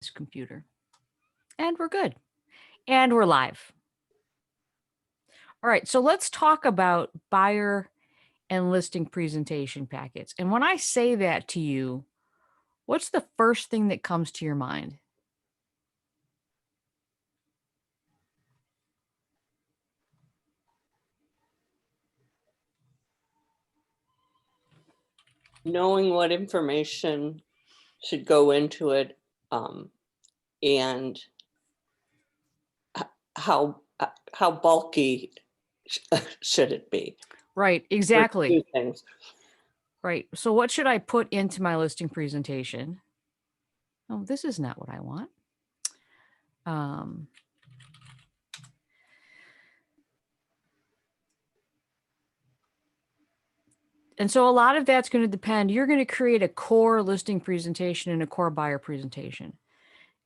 computer. And we're good. And we're live. All right, so let's talk about buyer and listing presentation packets. And when I say that to you, what's the first thing that comes to your mind? Knowing what information should go into it, and how bulky should it be? Right, exactly. Two things. Right. So what should I put into my listing presentation? Oh, this is not what I want. And so a lot of that's going to depend. You're going to create a core listing presentation and a core buyer presentation.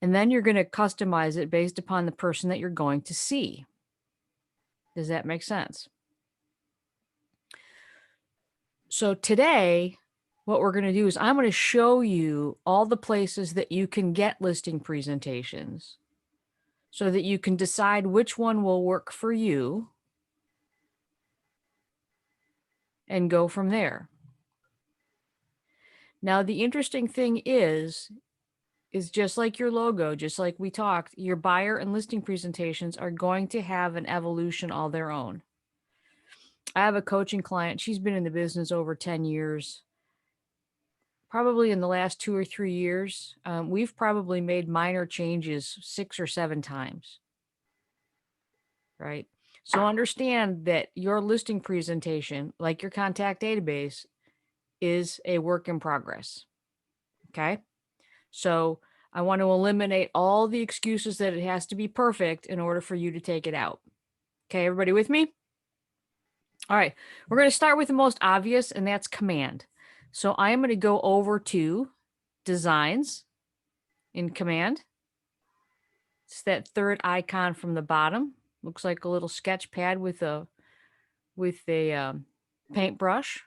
And then you're going to customize it based upon the person that you're going to see. Does that make sense? So today, what we're going to do is I'm going to show you all the places that you can get listing presentations so that you can decide which one will work for you and go from there. Now, the interesting thing is just like your logo, just like we talked, your buyer and listing presentations are going to have an evolution all their own. I have a coaching client. She's been in the business over 10 years. Probably in the last 2 or 3 years, we've probably made minor changes 6 or 7 times. Right? So understand that your listing presentation, like your contact database, is a work in progress. Okay? So I want to eliminate all the excuses that it has to be perfect in order for you to take it out. Okay, everybody with me? All right, we're going to start with the most obvious, and that's command. So I am going to go over to designs in command. It's that third icon from the bottom. Looks like a little sketch pad with a paintbrush.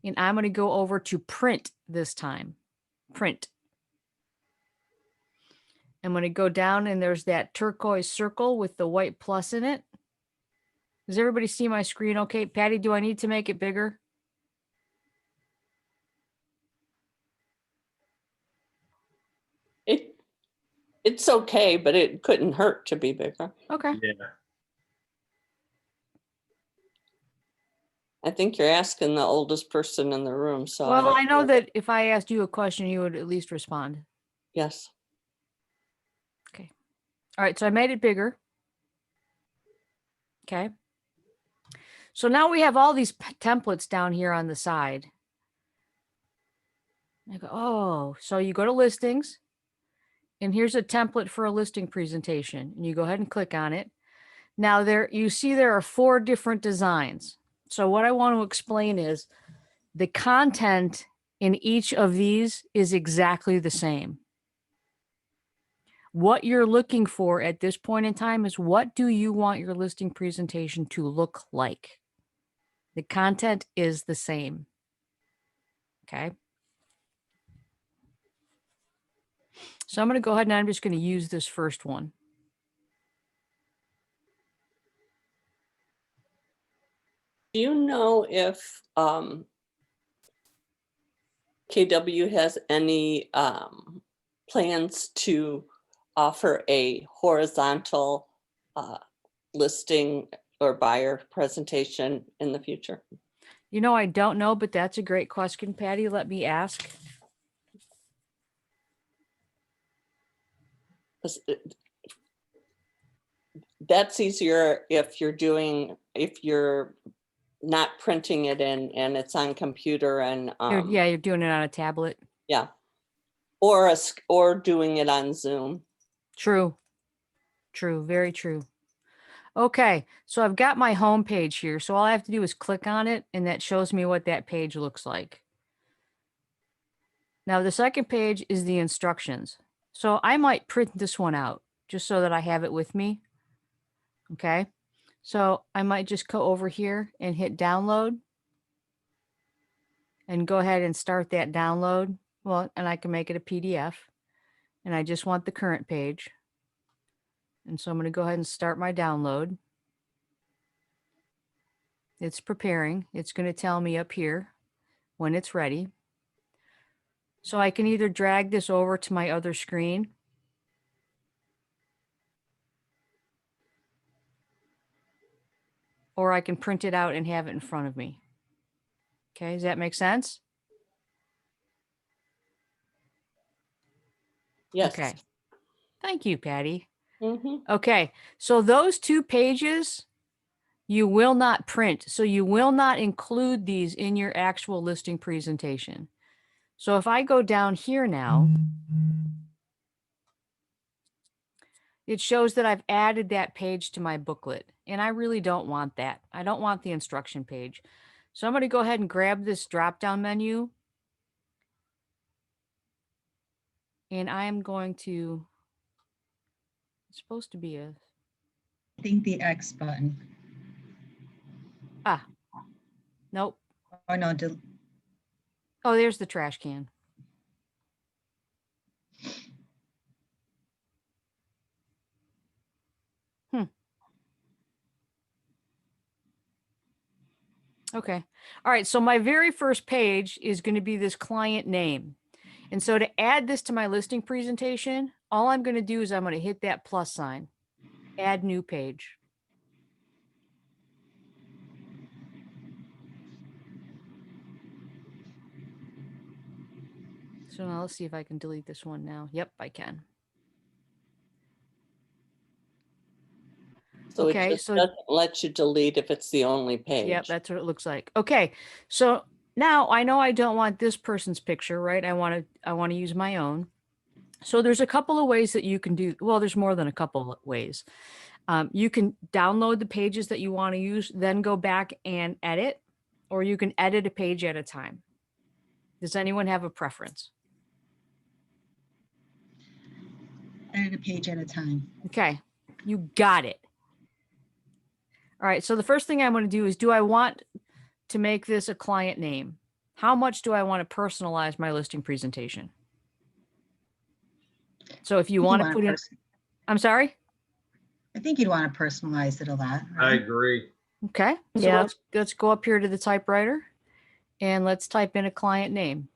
And I'm going to go over to print this time. Print. I'm going to go down and there's that turquoise circle with the white plus in it. Does everybody see my screen okay? Patty, do I need to make it bigger? It's okay, but it couldn't hurt to be bigger. Okay. Yeah. I think you're asking the oldest person in the room, so. Well, I know that if I asked you a question, you would at least respond. Yes. Okay. All right, so I made it bigger. Okay. So now we have all these templates down here on the side. I go, oh, so you go to listings and here's a template for a listing presentation and you go ahead and click on it. Now you see there are 4 different designs. So what I want to explain is the content in each of these is exactly the same. What you're looking for at this point in time is what do you want your listing presentation to look like? The content is the same. Okay. So I'm going to go ahead and I'm just going to use this first one. Do you know if KW has any plans to offer a horizontal listing or buyer presentation in the future? You know, I don't know, but that's a great question, Patty. Let me ask. That's easier if you're not printing it in and it's on computer and You're doing it on a tablet. Yeah, or doing it on Zoom. True, very true. Okay, so I've got my home page here. So all I have to do is click on it and that shows me what that page looks like. Now the second page is the instructions. So I might print this one out just so that I have it with me. Okay, so I might just go over here and hit download and go ahead and start that download. Well, and I can make it a PDF and I just want the current page. And so I'm going to go ahead and start my download. It's preparing. It's going to tell me up here when it's ready. So I can either drag this over to my other screen, or I can print it out and have it in front of me. Okay, does that make sense? Yes. Okay. Thank you, Patty. Mhm. Okay, so those 2 pages you will not print. So you will not include these in your actual listing presentation. So if I go down here now, it shows that I've added that page to my booklet, and I really don't want that. I don't want the instruction page. So I'm going to go ahead and grab this drop-down menu, and I am going to, it's supposed to be a, I think the X button. nope. Oh, no, Oh, there's the trash can. Okay. All right. So my very first page is going to be this client name. And so to add this to my listing presentation, all I'm going to do is I'm going to hit that plus sign, add new page. So now let's see if I can delete this one now. Yep, I can. So it Okay, just so doesn't let you delete if it's the only page. yep, that's what it looks like. Okay, so now I know I don't want this person's picture, right? I want to use my own. So there's a couple of ways that you can do. Well, there's more than a couple of ways. You can download the pages that you want to use, then go back and edit, or you can edit a page at a time. Does anyone have a preference? edit a page at a time. Okay, you got it. All right, so the first thing I'm going to do is, do I want to make this a client name? How much do I want to personalize my listing presentation? So if you want to put in, I'm sorry? I think you'd want to personalize it a lot, I right? agree. Okay, so Yeah. let's go up here to the typewriter and let's type in a client name.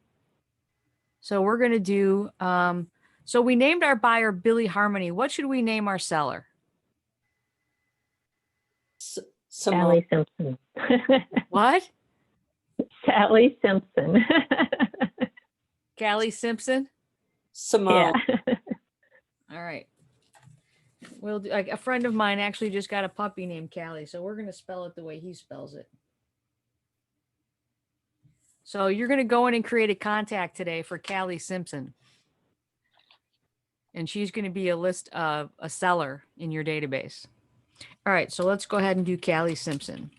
So we're going to do, so we named our buyer Billy Harmony. What should we name our seller? Simone. Sally Simpson. What? Sally Simpson. Callie Simpson? Simone. Yeah. All right. Well, a friend of mine actually just got a puppy named Callie, so we're going to spell it the way he spells it. So you're going to go in and create a contact today for Callie Simpson. And she's going to be a seller in your database. All right, so let's go ahead and do Callie Simpson.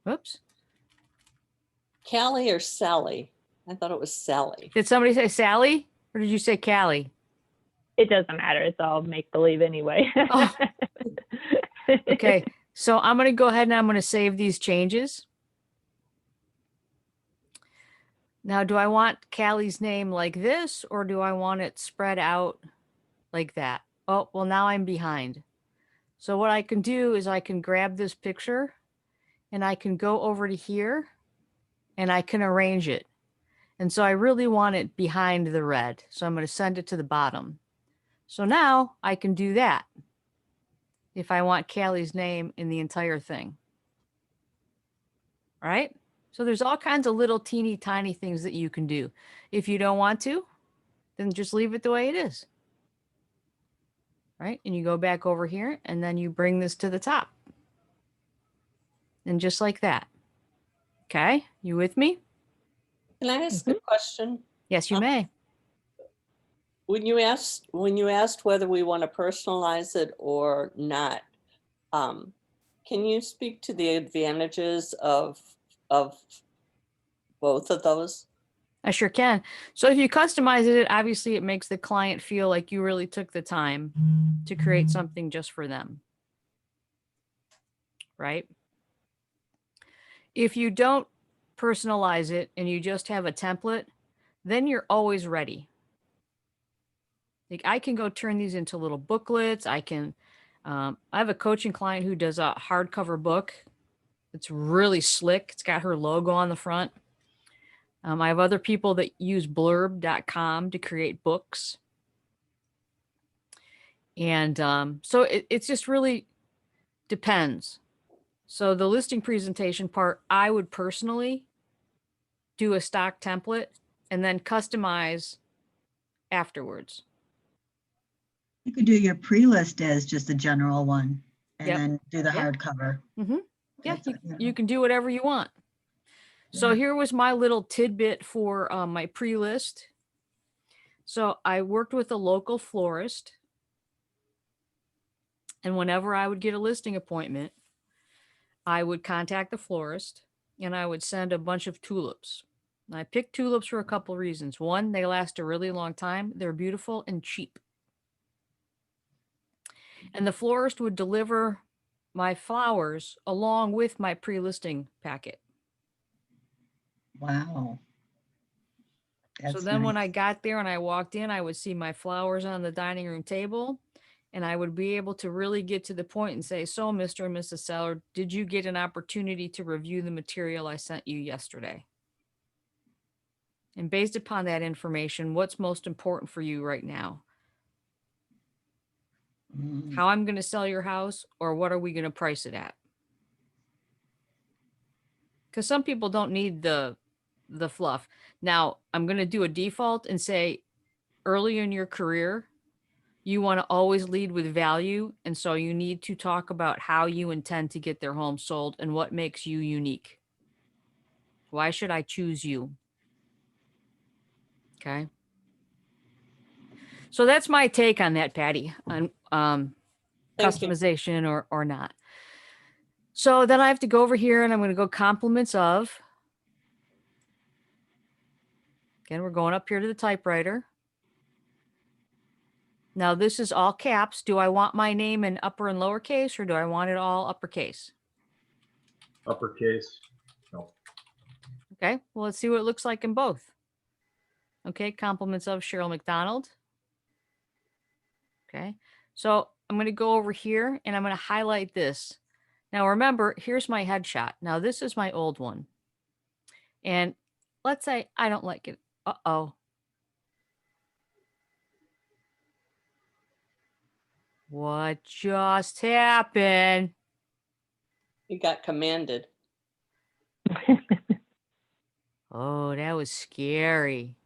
Whoops. Callie or Sally? I thought it was Sally. Did somebody say Sally or did you say Callie? It doesn't matter. It's all make believe anyway. Oh. Okay, so I'm going to go ahead and I'm going to save these changes. Now, do I want Callie's name like this or do I want it spread out like that? Oh, well, now I'm behind. So what I can do is I can grab this picture and I can go over to here and I can arrange it. And so I really want it behind the red. So I'm going to send it to the bottom. So now I can do that if I want Callie's name in the entire thing. All right. So there's all kinds of little teeny tiny things that you can do. If you don't want to, then just leave it the way it is. Right. And you go back over here and then you bring this to the top. And just like that. Okay. You with me? Can I ask a question? Yes, you may. When you asked whether we want to personalize it or not, can you speak to the advantages of both of those? I sure can. So if you customize it, obviously it makes the client feel like you really took the time to create something just for them. Right? If you don't personalize it and you just have a template, then you're always ready. Like I can go turn these into little booklets. I have a coaching client who does a hardcover book. It's really slick. It's got her logo on the front. I have other people that use blurb.com to create books. And so it's just really depends. So the listing presentation part, I would personally do a stock template and then customize afterwards. You could do your pre-list as just a general one and Yep. then do the Yep. hardcover. Yeah, That's, you can do whatever you want. So Yeah. here was my little tidbit for my pre-list. So I worked with a local florist. And whenever I would get a listing appointment, I would contact the florist and I would send a bunch of tulips. And I picked tulips for a couple reasons. One, they last a really long time. They're beautiful and cheap. And the florist would deliver my flowers along with my pre-listing packet. Wow. So That's then when I nice. got there and I walked in, I would see my flowers on the dining room table and I would be able to really get to the point and say, so Mr. and Mrs. Seller, did you get an opportunity to review the material I sent you yesterday? And based upon that information, what's most important for you right now? Mm. How I'm going to sell your house, or what are we going to price it at? Because some people don't need the fluff. Now, I'm going to do a default and say early in your career, you want to always lead with value. And so you need to talk about how you intend to get their home sold and what makes you unique. Why should I choose you? Okay. So that's my take on that, Patty, on Thank you. customization or not. So then I have to go over here and I'm going to go compliments of. Again, we're going up here to the typewriter. Now this is all caps. Do I want my name in upper and lowercase or do I want it all uppercase? Uppercase. No. Okay, well, let's see what it looks like in both. Okay, compliments of Cheryl McDonald. Okay, so I'm going to go over here and I'm going to highlight this. Now remember, here's my headshot. Now this is my old one. And let's say I don't like it. Uh-oh. What just happened? You got commanded. Oh, that was scary.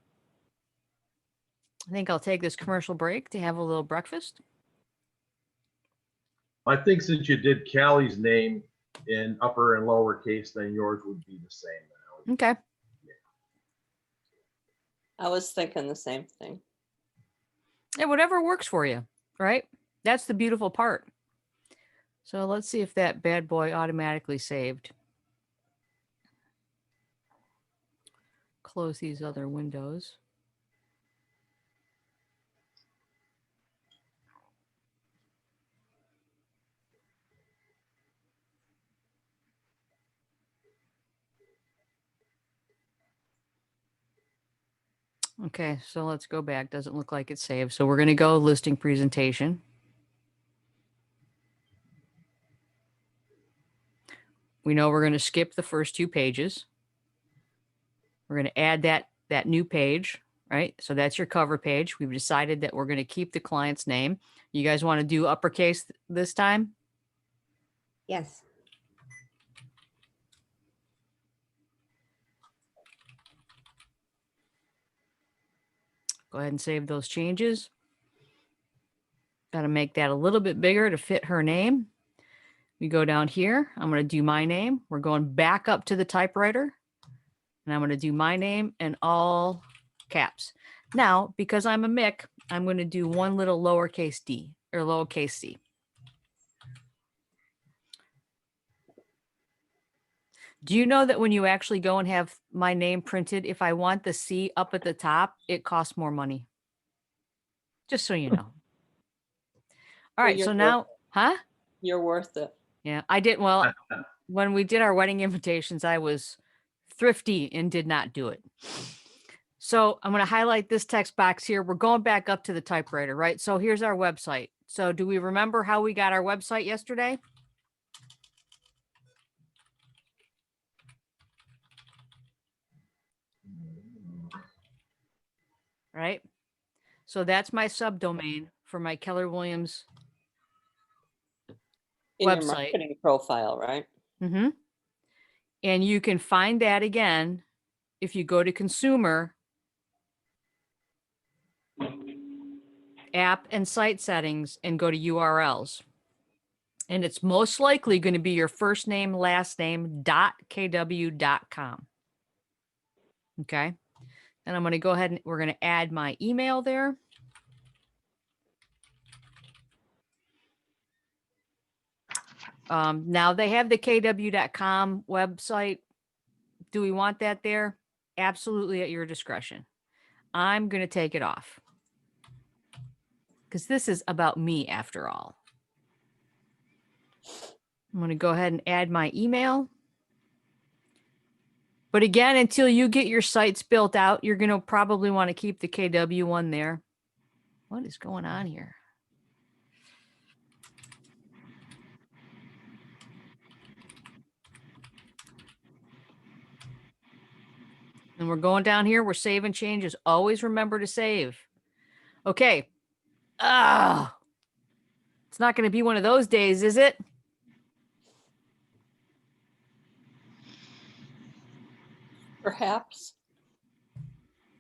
I think I'll take this commercial break to have a little breakfast. I think since you did Callie's name in upper and lower case, then yours would be the same. Okay. I was thinking the same thing. Yeah, whatever works for you, right? That's the beautiful part. So let's see if that bad boy automatically saved. Close these other windows. Okay, so let's go back. Doesn't look like it's saved. So we're going to go listing presentation. We know we're going to skip the first 2 pages. We're going to add that new page, right? So that's your cover page. We've decided that we're going to keep the client's name. You guys want to do uppercase this time? Yes. Go ahead and save those changes. Got to make that a little bit bigger to fit her name. We go down here. I'm going to do my name. We're going back up to the typewriter. And I'm going to do my name in all caps. Now, because I'm a Mick, I'm going to do one little lowercase d or lowercase c. Do you know that when you actually go and have my name printed, if I want the C up at the top, it costs more money? Just so you know. All right, you're so worth now, huh? You're worth it. Yeah, I did. Well, when we did our wedding invitations, I was thrifty and did not do it. So I'm going to highlight this text box here. We're going back up to the typewriter, right? So here's our website. So do we remember how we got our website yesterday? Right? So that's my subdomain for my Keller Williams In your website. marketing profile, right? Mm-hmm. And you can find that again if you go to consumer, app and site settings, and go to URLs. And it's most likely going to be your first name, last name, .kw.com. Okay. And I'm going to go ahead and we're going to add my email there. Now they have the kw.com website. Do we want that there? Absolutely at your discretion. I'm going to take it off because this is about me after all. I'm going to go ahead and add my email. But again, until you get your sites built out, you're going to probably want to keep the KW one there. What is going on here? And we're going down here. We're saving changes. Always remember to save. Okay. Ah, it's not going to be one of those days, is it? Perhaps.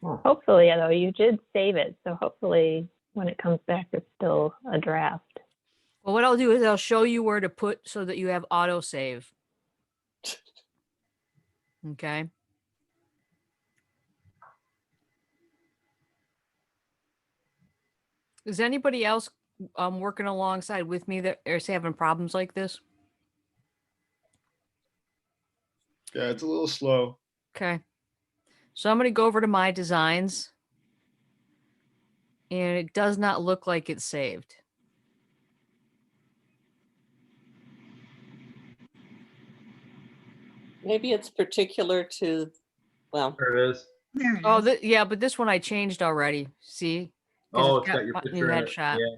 Hopefully, though, you did save it. So hopefully when it comes back, it's still a draft. Well, what I'll do is I'll show you where to put so that you have auto save. Okay. Is anybody else working alongside with me that is having problems like this? Yeah, it's a little slow. Okay. So I'm going to go over to my designs. And it does not look like it's saved. Maybe it's particular to, well, There it is. There it Oh, is. yeah, but this one I changed already. See? 'Cause Oh, it's got your my new picture in it. headshot. Yeah.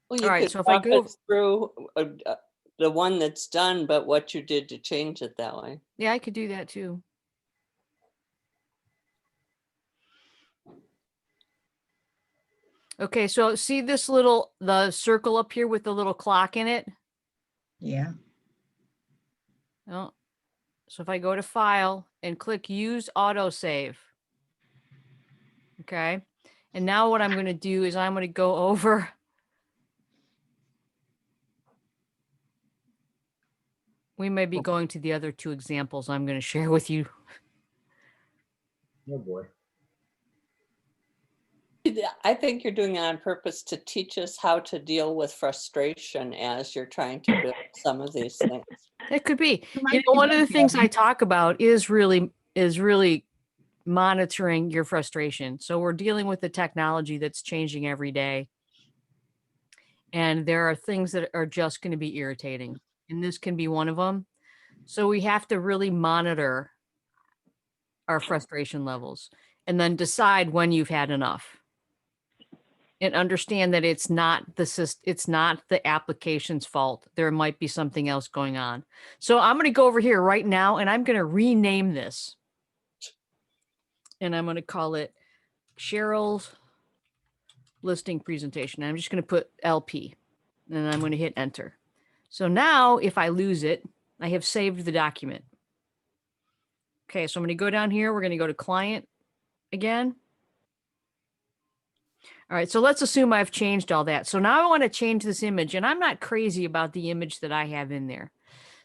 well, All you right, could so if I walk go, us through the one that's done, but what you did to change it that way. yeah, I could do that too. Okay, so see this the circle up here with the little clock in it? Yeah. Oh, so if I go to file and click use autosave. Okay. And now what I'm going to do is I'm going to go over. We may be going to the other two examples I'm going to share with you. Oh boy. I think you're doing it on purpose to teach us how to deal with frustration as you're trying to build some of these things. It could be. It might be One of good, the things I Debbie. talk about is really monitoring your frustration. So we're dealing with the technology that's changing every day. And there are things that are just going to be irritating. And this can be one of them. So we have to really monitor our frustration levels and then decide when you've had enough. And understand that it's not the application's fault. There might be something else going on. So I'm going to go over here right now and I'm going to rename this. And I'm going to call it Cheryl's listing presentation. I'm just going to put LP and I'm going to hit enter. So now if I lose it, I have saved the document. Okay, so I'm going to go down here. We're going to go to client again. All right, so let's assume I've changed all that. So now I want to change this image, and I'm not crazy about the image that I have in there.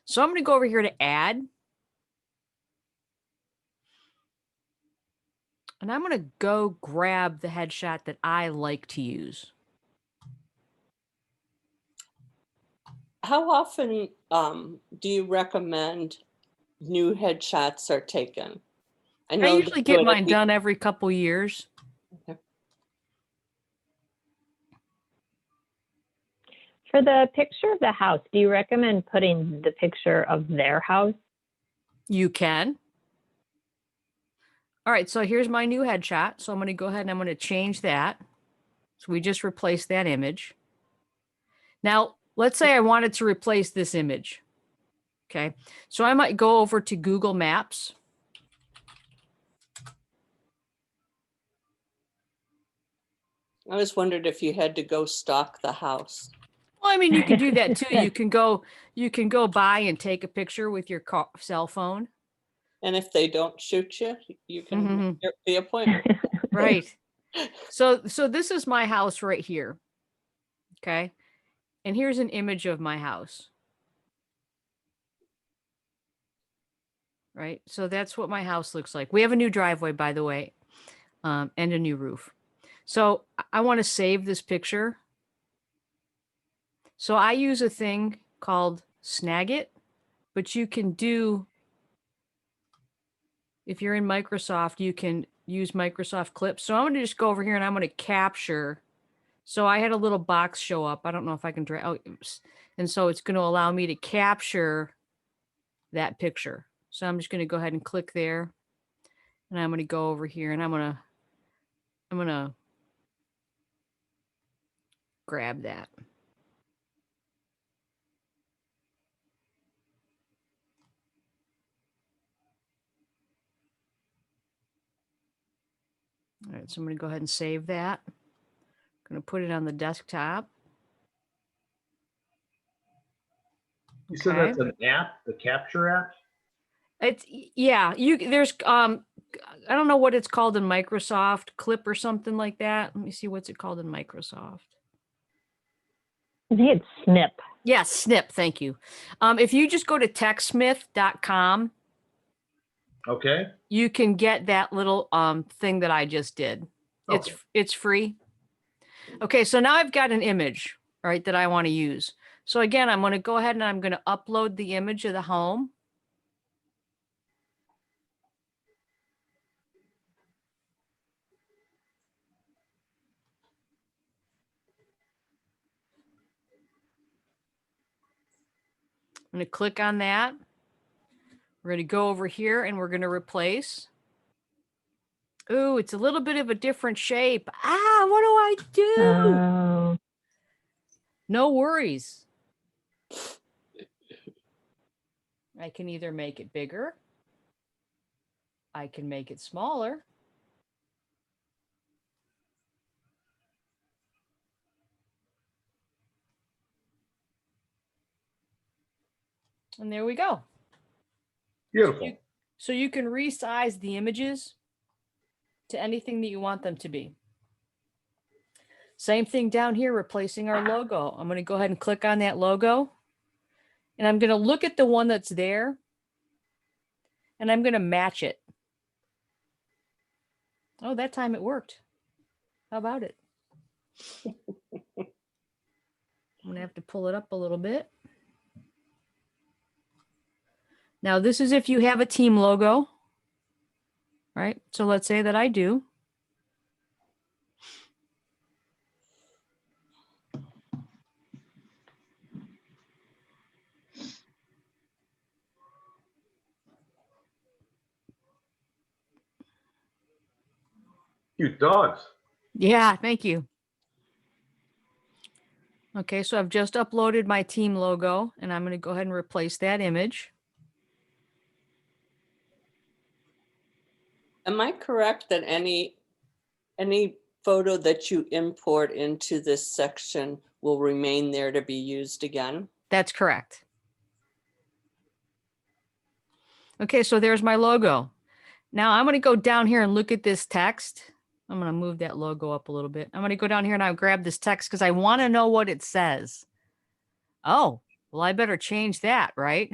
So I'm going to go over here to add. And I'm going to go grab the headshot that I like to use. How often do you recommend new headshots are taken? I know you usually do get it at mine the- done every couple years. Okay. For the picture of the house, do you recommend putting the picture of their house? You can. All right, so here's my new headshot. So I'm going to go ahead and I'm going to change that. So we just replaced that image. Now, let's say I wanted to replace this image. Okay, so I might go over to Google Maps. I was wondered if you had to go stalk the house. Well, I mean, you can do that too. You can go by and take a picture with your cell phone. And if they don't shoot you, you can Mhm. get the appointment. Right. So this is my house right here. Okay. And here's an image of my house. Right. So that's what my house looks like. We have a new driveway, by the way, and a new roof. So I want to save this picture. So I use a thing called Snagit, but you can do, if you're in Microsoft, you can use Microsoft Clips. So I'm going to just go over here and I'm going to capture. So I had a little box show up. I don't know if I can drag. Oh, oops. And so it's going to allow me to capture that picture. So I'm just going to go ahead and click there. And I'm going to go over here and I'm going to grab that. All right, so I'm going to go ahead and save that. I'm going to put it on the desktop. You said Okay. that's an app, the capture app? It's yeah, there's I don't know what it's called in Microsoft, Clip or something like that. Let me see what's it called in Microsoft. I think it's Snip. Yeah, Snip, thank you. If you just go to techsmith.com, Okay. you can get that little thing that I just did. Okay. It's free. Okay, so now I've got an image, right, that I want to use. So again, I'm going to go ahead and I'm going to upload the image of the home. I'm going to click on that. We're going to go over here and we're going to replace. Ooh, it's a little bit of a different shape. Ah, what do I do? Oh, No worries. I can either make it bigger. I can make it smaller. And there we go. Beautiful. So you can resize the images to anything that you want them to be. Same thing down here, replacing our logo. I'm going to go ahead and click on that logo. And I'm going to look at the one that's there. And I'm going to match it. Oh, that time it worked. How about it? I'm going to have to pull it up a little bit. Now, this is if you have a team logo, right? So let's say that I do. Cute dogs. Yeah, thank you. Okay, so I've just uploaded my team logo and I'm going to go ahead and replace that image. Am I correct that any photo that you import into this section will remain there to be used again? That's correct. Okay, so there's my logo. Now I'm going to go down here and look at this text. I'm going to move that logo up a little bit. I'm going to go down here and I'll grab this text because I want to know what it says. Oh, well, I better change that, right?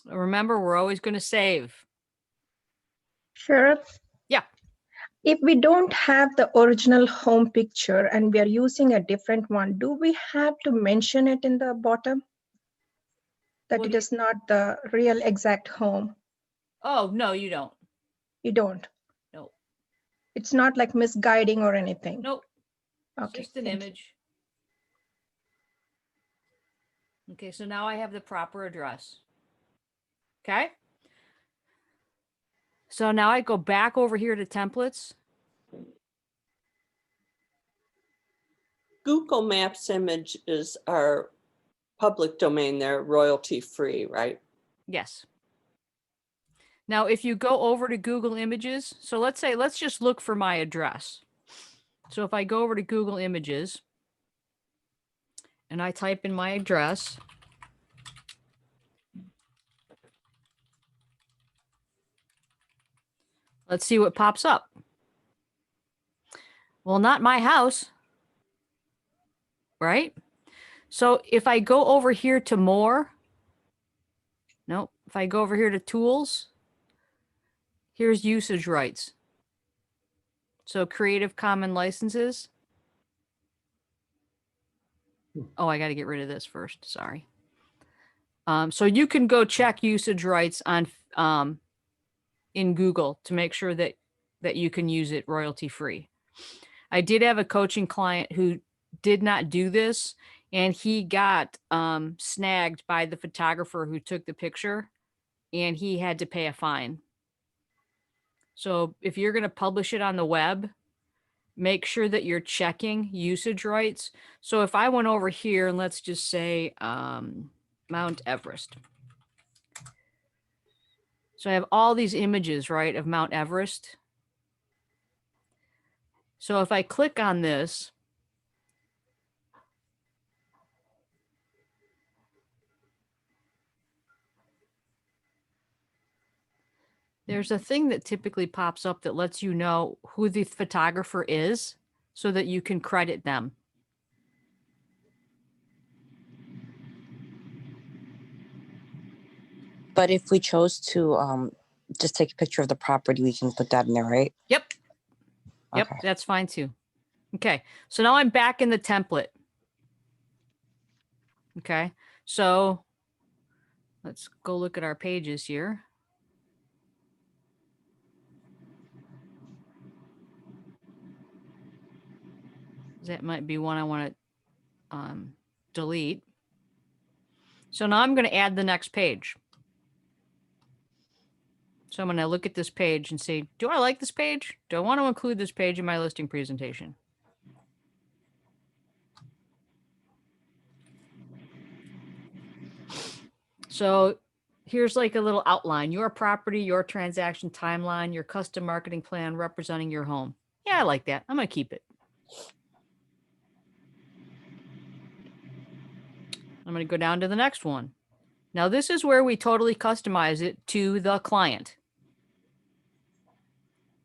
Remember, we're always going to save. Sheriff? Yeah. If we don't have the original home picture and we are using a different one, do we have to mention it in the bottom? That Well, it is not the real exact home? Oh, no, you don't. You don't. No, It's not like misguiding or anything. nope. It's Okay. just an thank you. image. Okay, so now I have the proper address. Okay. So now I go back over here to templates. Google Maps images are public domain. They're royalty free, right? Yes. Now, if you go over to Google Images, so let's just look for my address. So if I go over to Google Images and I type in my address, let's see what pops up. Well, not my house, right? So if I go over here to more, nope. If I go over here to tools, here's usage rights. So Creative Commons licenses. Oh, I got to get rid of this first. Sorry. So you can go check usage rights on in Google to make sure that you can use it royalty free. I did have a coaching client who did not do this, and he got snagged by the photographer who took the picture, and he had to pay a fine. So if you're going to publish it on the web, make sure that you're checking usage rights. So if I went over here and let's just say Mount Everest. So I have all these images, right, of Mount Everest. So if I click on this, there's a thing that typically pops up that lets you know who the photographer is so that you can credit them. But if we chose to just take a picture of the property, we can put that in there, right? Yep. Yep, Okay. that's fine too. Okay, so now I'm back in the template. Okay, so let's go look at our pages here. That might be one I want to delete. So now I'm going to add the next page. So I'm going to look at this page and say, do I like this page? Do I want to include this page in my listing presentation? So here's like a little outline, your property, your transaction timeline, your custom marketing plan representing your home. Yeah, I like that. I'm going to keep it. I'm going to go down to the next one. Now this is where we totally customize it to the client,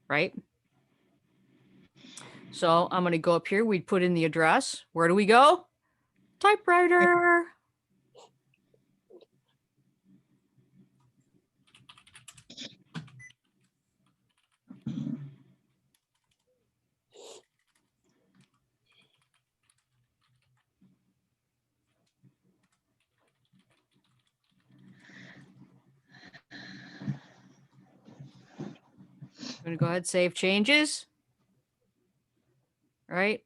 right? So I'm going to go up here. We'd put in the address. Where do we go? Typewriter. I'm going to go ahead and save changes. Right.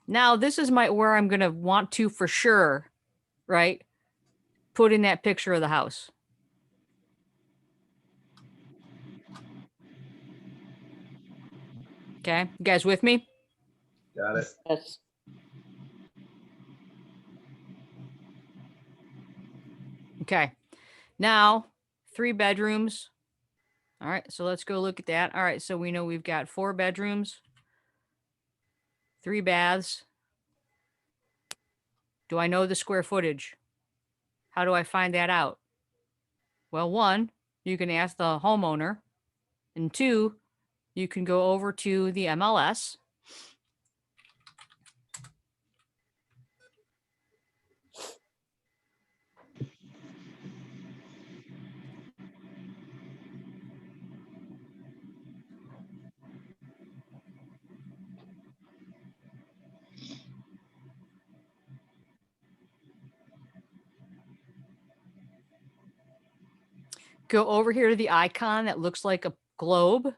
Now this is where I'm going to want to for sure, right? Put in that picture of the house. Okay. You guys with me? Got it. Yes. Okay. Now 3 bedrooms. All right. So let's go look at that. All right. So we know we've got 4 bedrooms, 3 baths. Do I know the square footage? How do I find that out? Well, 1, you can ask the homeowner. And 2, you can go over to the MLS. go over here to the icon that looks like a globe.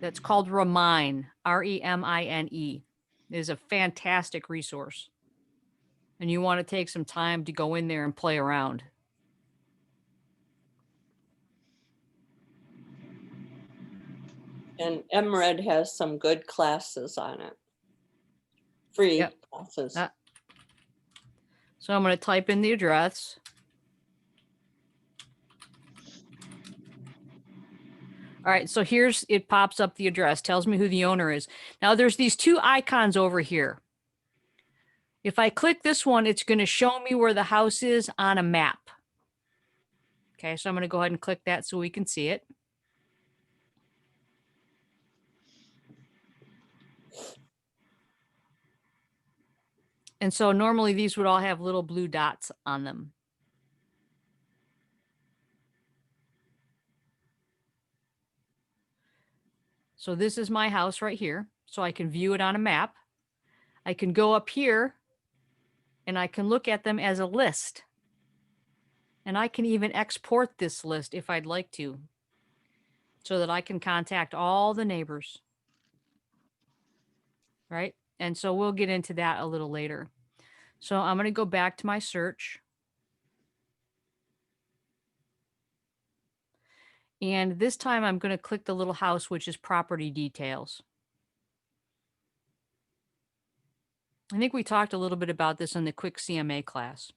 That's called Remine, Remine. It is a fantastic resource. And you want to take some time to go in there and play around. And MRED has some good classes on it. Free Yep. classes. So I'm going to type in the address. All right, so it pops up the address, tells me who the owner is. Now there's these two icons over here. If I click this one, it's going to show me where the house is on a map. Okay, so I'm going to go ahead and click that so we can see it. And so normally these would all have little blue dots on them. So this is my house right here. So I can view it on a map. I can go up here and I can look at them as a list. And I can even export this list if I'd like to, so that I can contact all the neighbors. Right? And so we'll get into that a little later. So I'm going to go back to my search. And this time I'm going to click the little house, which is property details. I think we talked a little bit about this in the quick CMA class.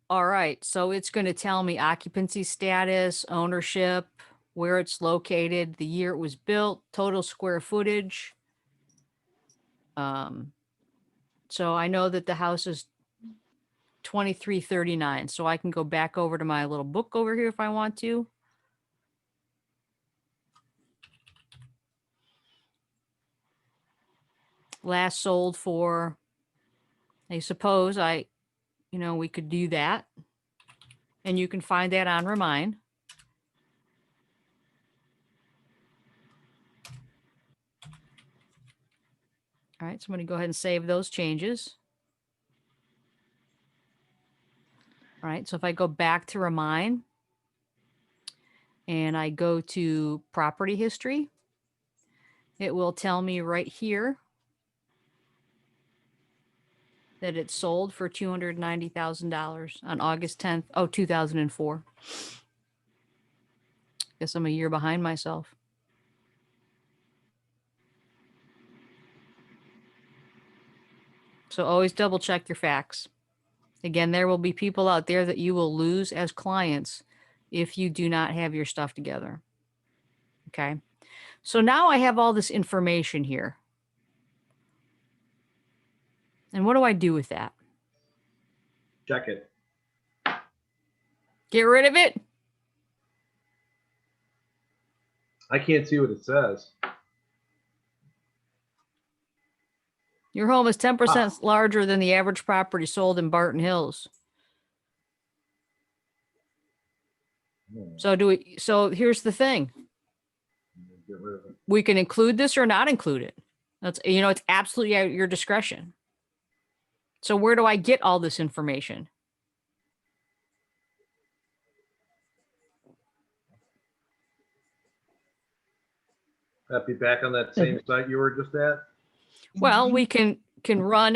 All right, so it's going to tell me occupancy status, ownership, where it's located, the year it was built, total square footage. So I know that the house is 2339. So I can go back over to my little book over here if I want to. Last sold for, I suppose we could do that. And you can find that on Remine. All right, so I'm going to go ahead and save those changes. All right, so if I go back to Remine and I go to property history, it will tell me right here that it sold for $290,000 on August 10th, 2004. Guess I'm a year behind myself. So always double check your facts. Again, there will be people out there that you will lose as clients if you do not have your stuff together. Okay. So now I have all this information here. And what do I do with that? Check it. Get rid of it? I can't see what it says. Your home is 10% larger than the average property sold in Barton Hills. So here's the thing. Get rid of it. We can include this or not include it. That's, it's absolutely at your discretion. So where do I get all this information? That be back on that same site you were just at? Well, we can run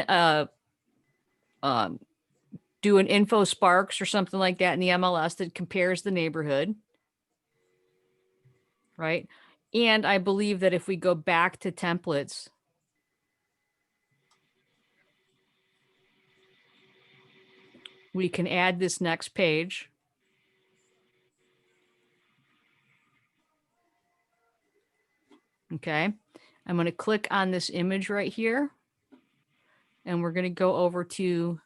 do an info sparks or something like that in the MLS that compares the neighborhood. Right. And I believe that if we go back to templates, we can add this next page. Okay. I'm going to click on this image right here. And we're going to go over to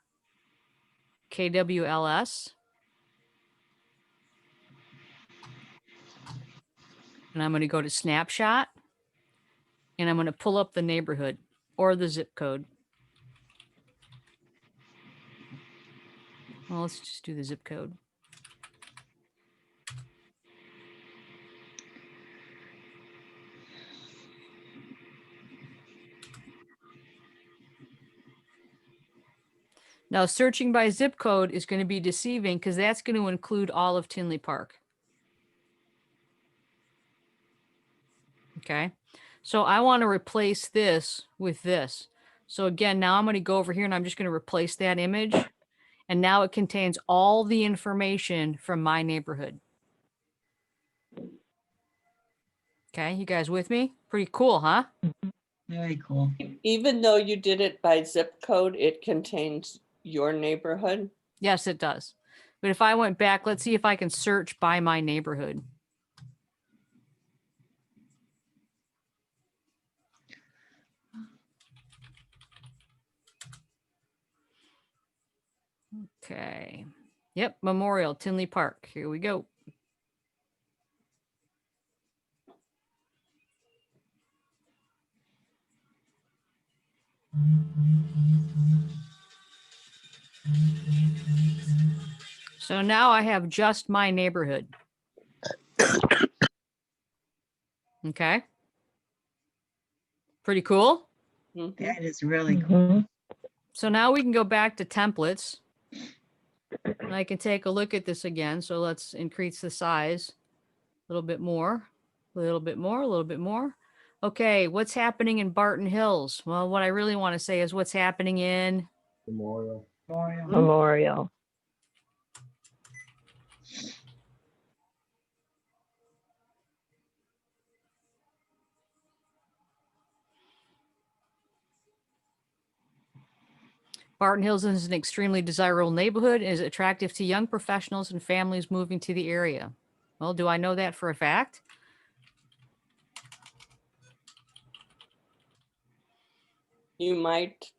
KWLS. And I'm going to go to snapshot. And I'm going to pull up the neighborhood or the zip code. Well, let's just do the zip code. Now, searching by zip code is going to be deceiving because that's going to include all of Tinley Park. Okay. So I want to replace this with this. So again, now I'm going to go over here and I'm just going to replace that image. And now it contains all the information from my neighborhood. Okay. You guys with me? Pretty cool, huh? Very cool. Even though you did it by zip code, it contains your neighborhood. Yes, it does. But if I went back, let's see if I can search by my neighborhood. Okay. Yep, Memorial, Tinley Park. Here we go. So now I have just my neighborhood. Okay. Pretty cool. Mhm. That is really cool. Mhm. So now we can go back to templates. And I can take a look at this again. So let's increase the size a little bit more, a little bit more, a little bit more. Okay, what's happening in Barton Hills? Well, what I really want to say is what's happening in Memorial. Memorial. Memorial. Barton Hills is an extremely desirable neighborhood and is attractive to young professionals and families moving to the area. Well, do I know that for a fact? You might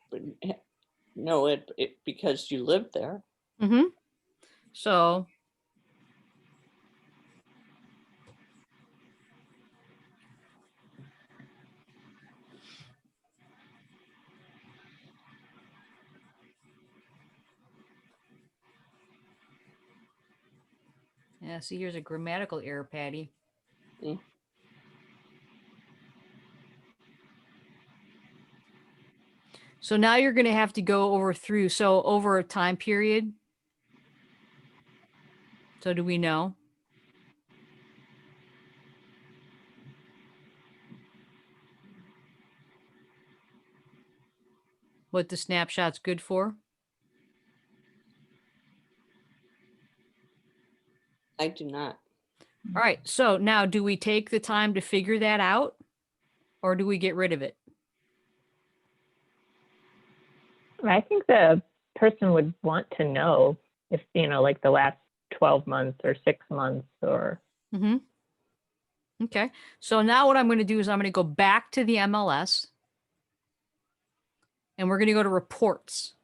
know it because you live there. Mm-hmm. So yeah, see, here's a grammatical error, Patty. Mm. So now you're going to have to go over a time period. So do we know? What the snapshot's good for? I do not. All right. So now do we take the time to figure that out or do we get rid of it? I think the person would want to know if, like the last 12 months or 6 months or. Mm-hmm. Okay. So now what I'm going to do is I'm going to go back to the MLS and we're going to go to reports.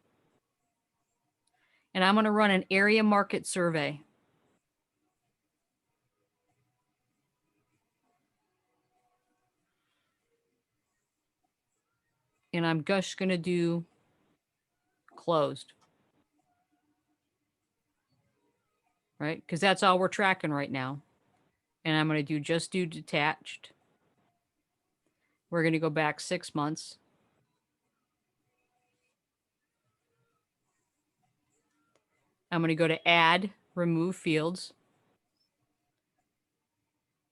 And I'm going to run an area market survey. And I'm just going to do closed. Right? Because that's all we're tracking right now. And I'm going to just do detached. We're going to go back 6 months. I'm going to go to add, remove fields.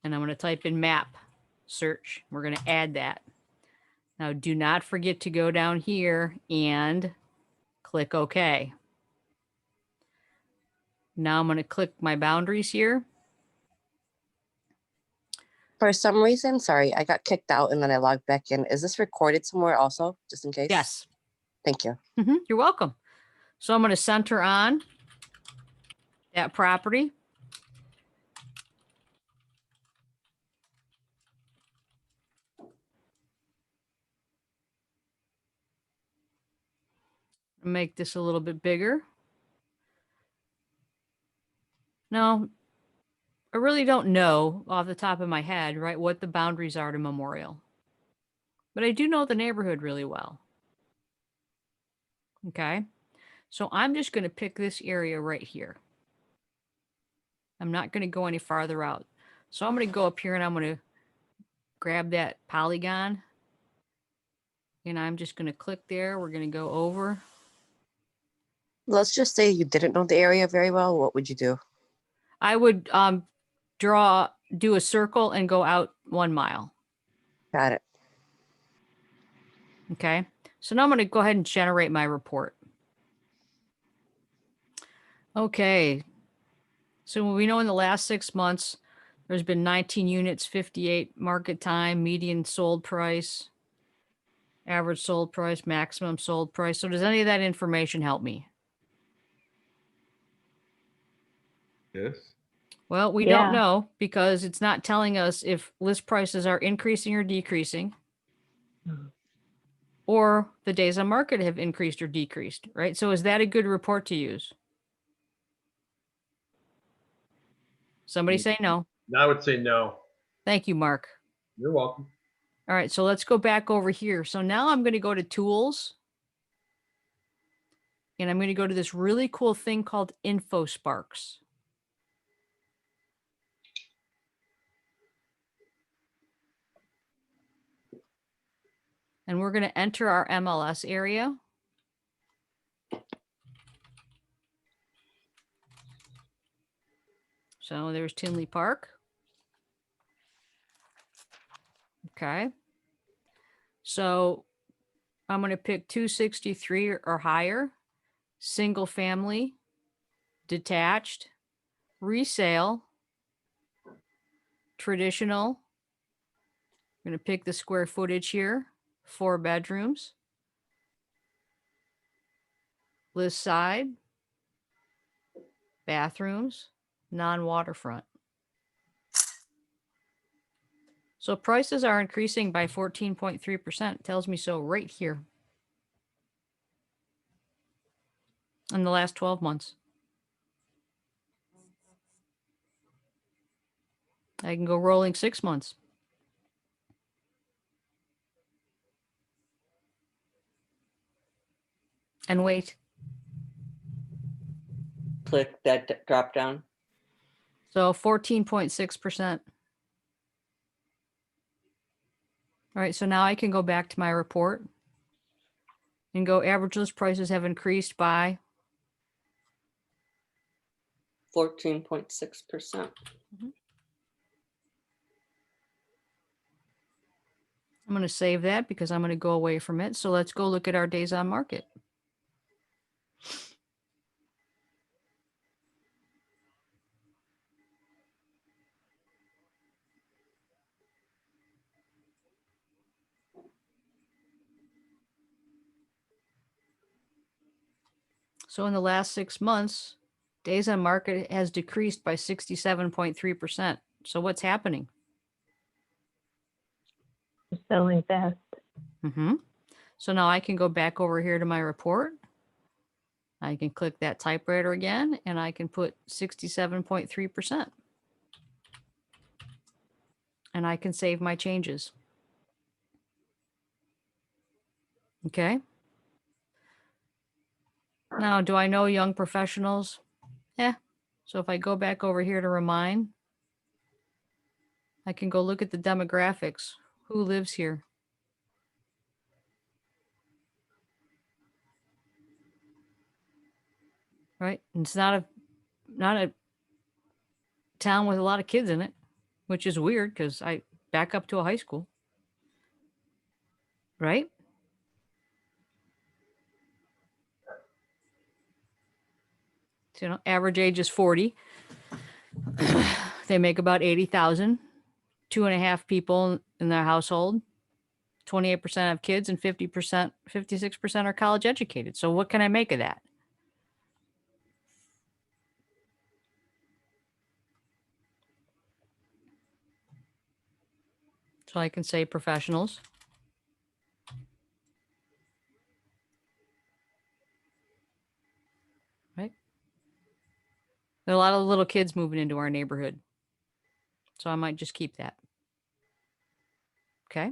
And I'm going to type in map, search. We're going to add that. Now, do not forget to go down here and click OK. Now I'm going to click my boundaries here. For some reason, sorry, I got kicked out and then I logged back in. Is this recorded somewhere also, just in case? Yes. Thank you. You're welcome. So I'm going to center on that property. Make this a little bit bigger. Now, I really don't know off the top of my head, right, what the boundaries are to Memorial. But I do know the neighborhood really well. Okay. So I'm just going to pick this area right here. I'm not going to go any farther out. So I'm going to go up here and I'm going to grab that polygon. And I'm just going to click there. We're going to go over. Let's just say you didn't know the area very well. What would you do? I would do a circle and go out 1 mile. Got it. Okay. So now I'm going to go ahead and generate my report. Okay. So we know in the last 6 months, there's been 19 units, 58 market time, median sold price, average sold price, maximum sold price. So does any of that information help me? Yes. Well, we Yeah. don't know because it's not telling us if list prices are increasing or decreasing, or the days on market have increased or decreased, right? So is that a good report to use? Somebody say no. I would say no. Thank you, Mark. You're welcome. All right, so let's go back over here. So now I'm going to go to tools. And I'm going to go to this really cool thing called InfoSparks. And we're going to enter our MLS area. So there's Tinley Park. Okay. So I'm going to pick 263 or higher, single family, detached, resale, traditional. I'm going to pick the square footage here, 4 bedrooms, list side, bathrooms, non-waterfront. So prices are increasing by 14.3%. Tells me so right here in the last 12 months. I can go rolling 6 months. And wait. Click that drop down. So 14.6%. All right, so now I can go back to my report and go average list prices have increased by 14.6%. I'm going to save that because I'm going to go away from it. So let's go look at our days on market. So in the last 6 months, days on market has decreased by 67.3%. So what's happening? Selling fast. Mm-hmm. So now I can go back over here to my report. I can click that typewriter again, and I can put 67.3%. And I can save my changes. Okay. Now, do I know young professionals? Yeah. So if I go back over here to remind, I can go look at the demographics. Who lives here? Right? And it's not a town with a lot of kids in it, which is weird because I back up to a high school. Right? So, average age is 40. They make about 80,000. 2.5 people in their household. 28% have kids and 50%, 56% are college educated. So what can I make of that? So I can say professionals. Right? There are a lot of little kids moving into our neighborhood. So I might just keep that. Okay.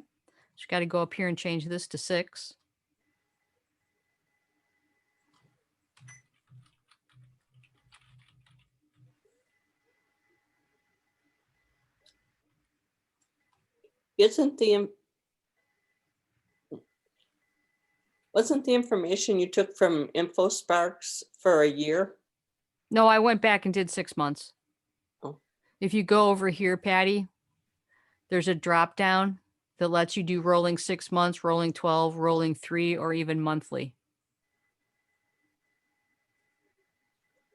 Just got to go up here and change this to 6. Isn't the Wasn't the information you took from InfoSparks for a year? No, I went back and did 6 months. Oh. If you go over here, Patty, there's a drop down that lets you do rolling 6 months, rolling 12, rolling 3, or even monthly.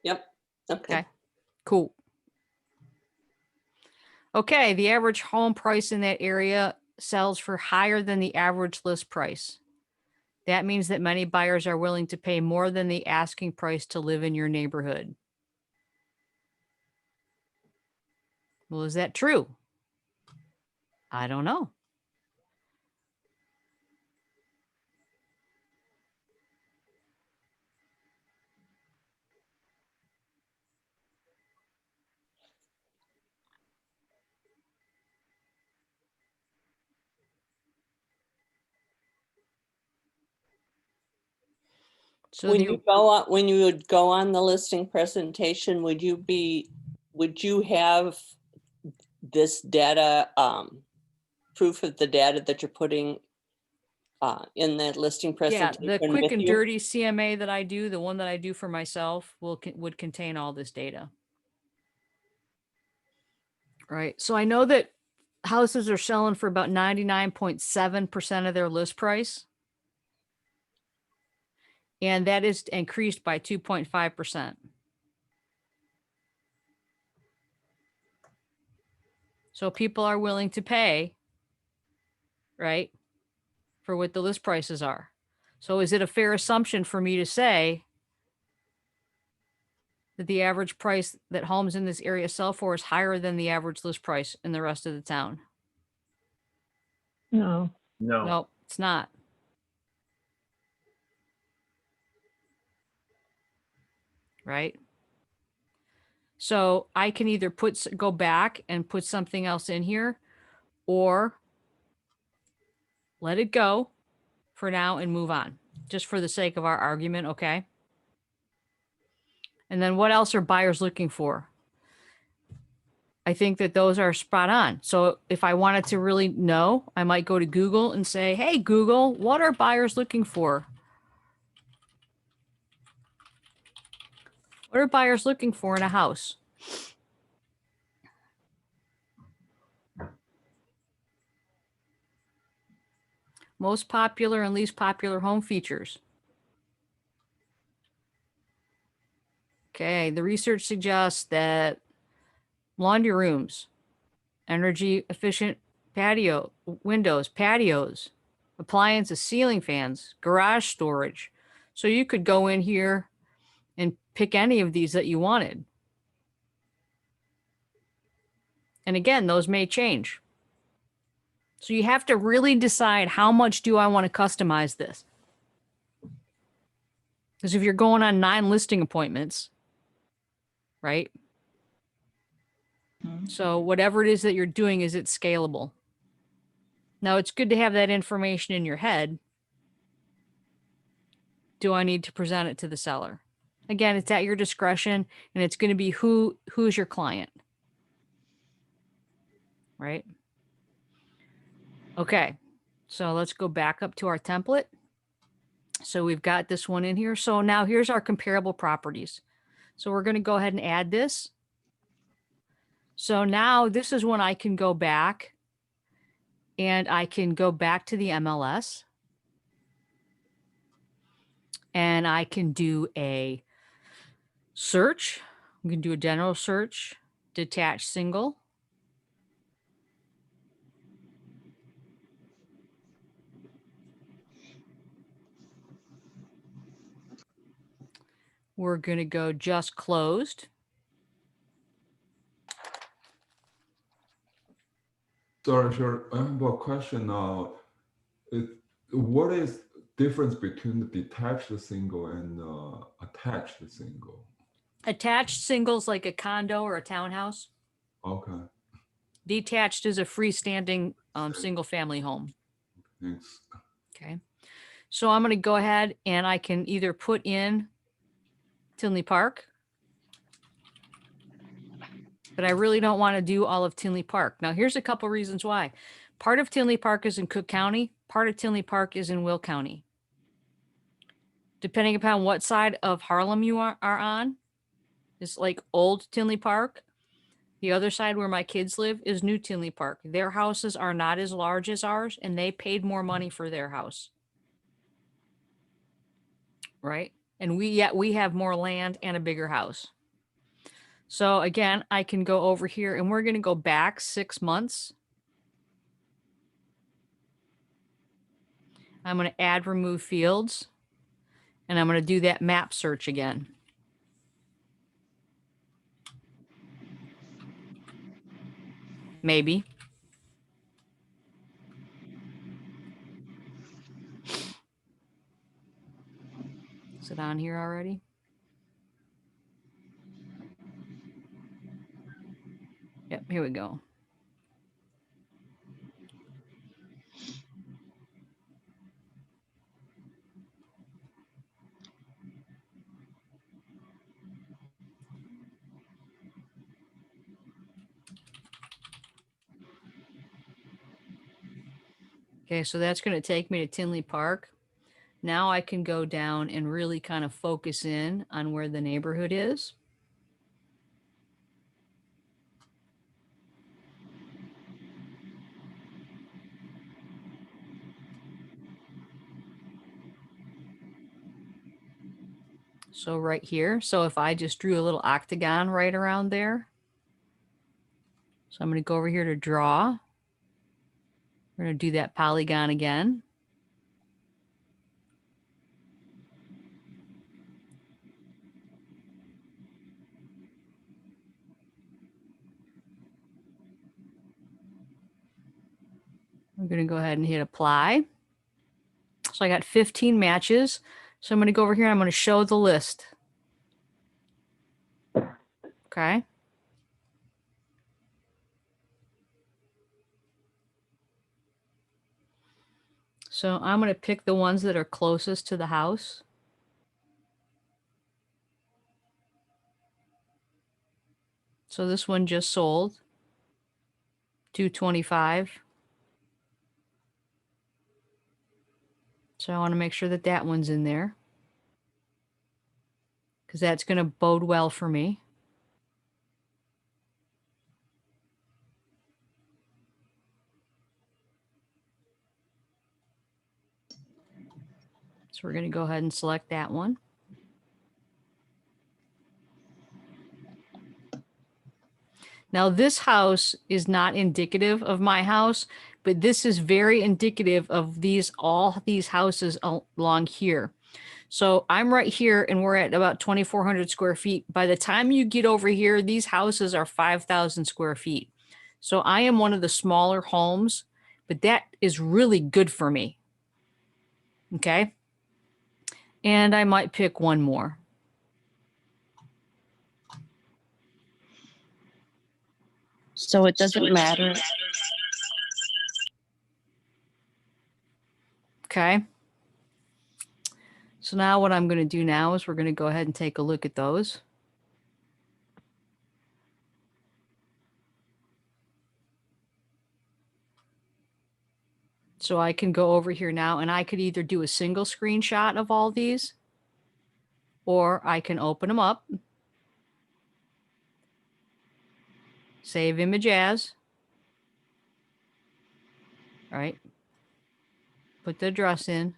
Yep. Okay. Okay, cool. Okay, the average home price in that area sells for higher than the average list price. That means that many buyers are willing to pay more than the asking price to live in your neighborhood. Well, is that true? I don't know. So When the you go on, when you would go on the listing presentation, would you have this data, proof of the data that you're putting in that listing yeah, presentation the quick with and you? dirty CMA that I do, the one that I do for myself, would contain all this data. Right. So I know that houses are selling for about 99.7% of their list price. And that is increased by 2.5%. So people are willing to pay, right, for what the list prices are. So is it a fair assumption for me to say that the average price that homes in this area sell for is higher than the average list price in the rest of the town? No. No. No, it's not. Right? So I can either go back and put something else in here, or let it go for now and move on, just for the sake of our argument, okay? And then what else are buyers looking for? I think that those are spot on. So if I wanted to really know, I might go to Google and say, hey, Google, what are buyers looking for? What are buyers looking for in a house? Most popular and least popular home features. Okay, the research suggests that laundry rooms, energy efficient patio, windows, patios, appliances, ceiling fans, garage storage. So you could go in here and pick any of these that you wanted. And again, those may change. So you have to really decide, how much do I want to customize this? Because if you're going on 9 listing appointments, right? Mhm. So whatever it is that you're doing, is it scalable? Now it's good to have that information in your head. Do I need to present it to the seller? Again, it's at your discretion, and it's going to be who's your client, right? Okay, so let's go back up to our template. So we've got this one in here. So now here's our comparable properties. So we're going to go ahead and add this. So now this is when I can go back, and I can go back to the MLS, and I can do a search. I'm going to do a general search, detached single. We're going to go just closed. Sorry, sure. I have a question. What is difference between the detached single and attached single? Attached singles like a condo or a townhouse. Okay, Detached is a freestanding single family home. thanks. Okay. So I'm going to go ahead and I can either put in Tinley Park, but I really don't want to do all of Tinley Park. Now, here's a couple reasons why. Part of Tinley Park is in Cook County. Part of Tinley Park is in Will County. depending upon what side of Harlem you are on. It's like old Tinley Park. The other side where my kids live is New Tinley Park. Their houses are not as large as ours, and they paid more money for their house. Right? And we have more land and a bigger house. So again, I can go over here and we're going to go back 6 months. I'm going to add remove fields, and I'm going to do that map search again. Maybe. Is it on here already? Yep, here we go. Okay, so that's going to take me to Tinley Park. Now I can go down and really kind of focus in on where the neighborhood is. So right here. So if I just drew a little octagon right around there. So I'm going to go over here to draw. We're going to do that polygon again. I'm going to go ahead and hit apply. So I got 15 matches. So I'm going to go over here and I'm going to show the list. Okay. So I'm going to pick the ones that are closest to the house. So this one just sold, 225. So I want to make sure that that one's in there, because that's going to bode well for me. So we're going to go ahead and select that one. Now this house is not indicative of my house, but this is very indicative of all these houses along here. So I'm right here and we're at about 2,400 square feet. By the time you get over here, these houses are 5,000 square feet. So I am one of the smaller homes, but that is really good for me. Okay. And I might pick one more. So it doesn't matter. Okay. So now what I'm going to do now is we're going to go ahead and take a look at those. So I can go over here now and I could either do a single screenshot of all these, or I can open them up, save image as, all right, put the address in.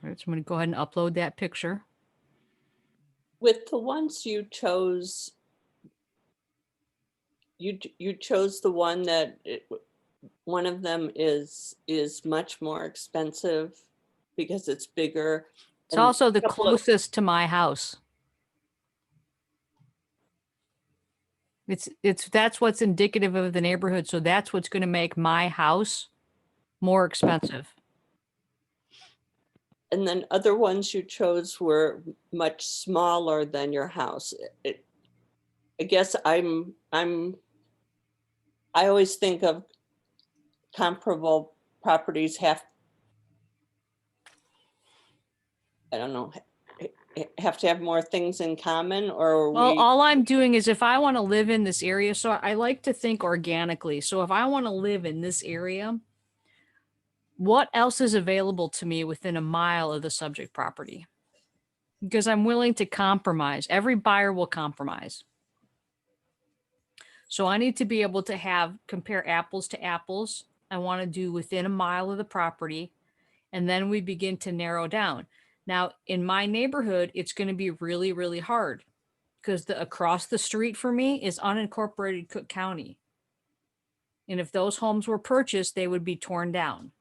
All right, so I'm going to go ahead and upload that picture. With the ones you chose, you chose the one that one of them is much more expensive because it's bigger. It's and also the a couple of- closest to my house. That's what's indicative of the neighborhood. So that's what's going to make my house more expensive. And then other ones you chose were much smaller than your house. I guess I always think of comparable properties I don't know, have to have more things in common, or are Well, we? all I'm doing is if I want to live in this area, so I like to think organically. So if I want to live in this area, what else is available to me within a mile of the subject property? Because I'm willing to compromise. Every buyer will compromise. So I need to be able to compare apples to apples. I want to do within a mile of the property. And then we begin to narrow down. Now, in my neighborhood, it's going to be really, really hard because the across the street for me is unincorporated Cook County. And if those homes were purchased, they would be torn down.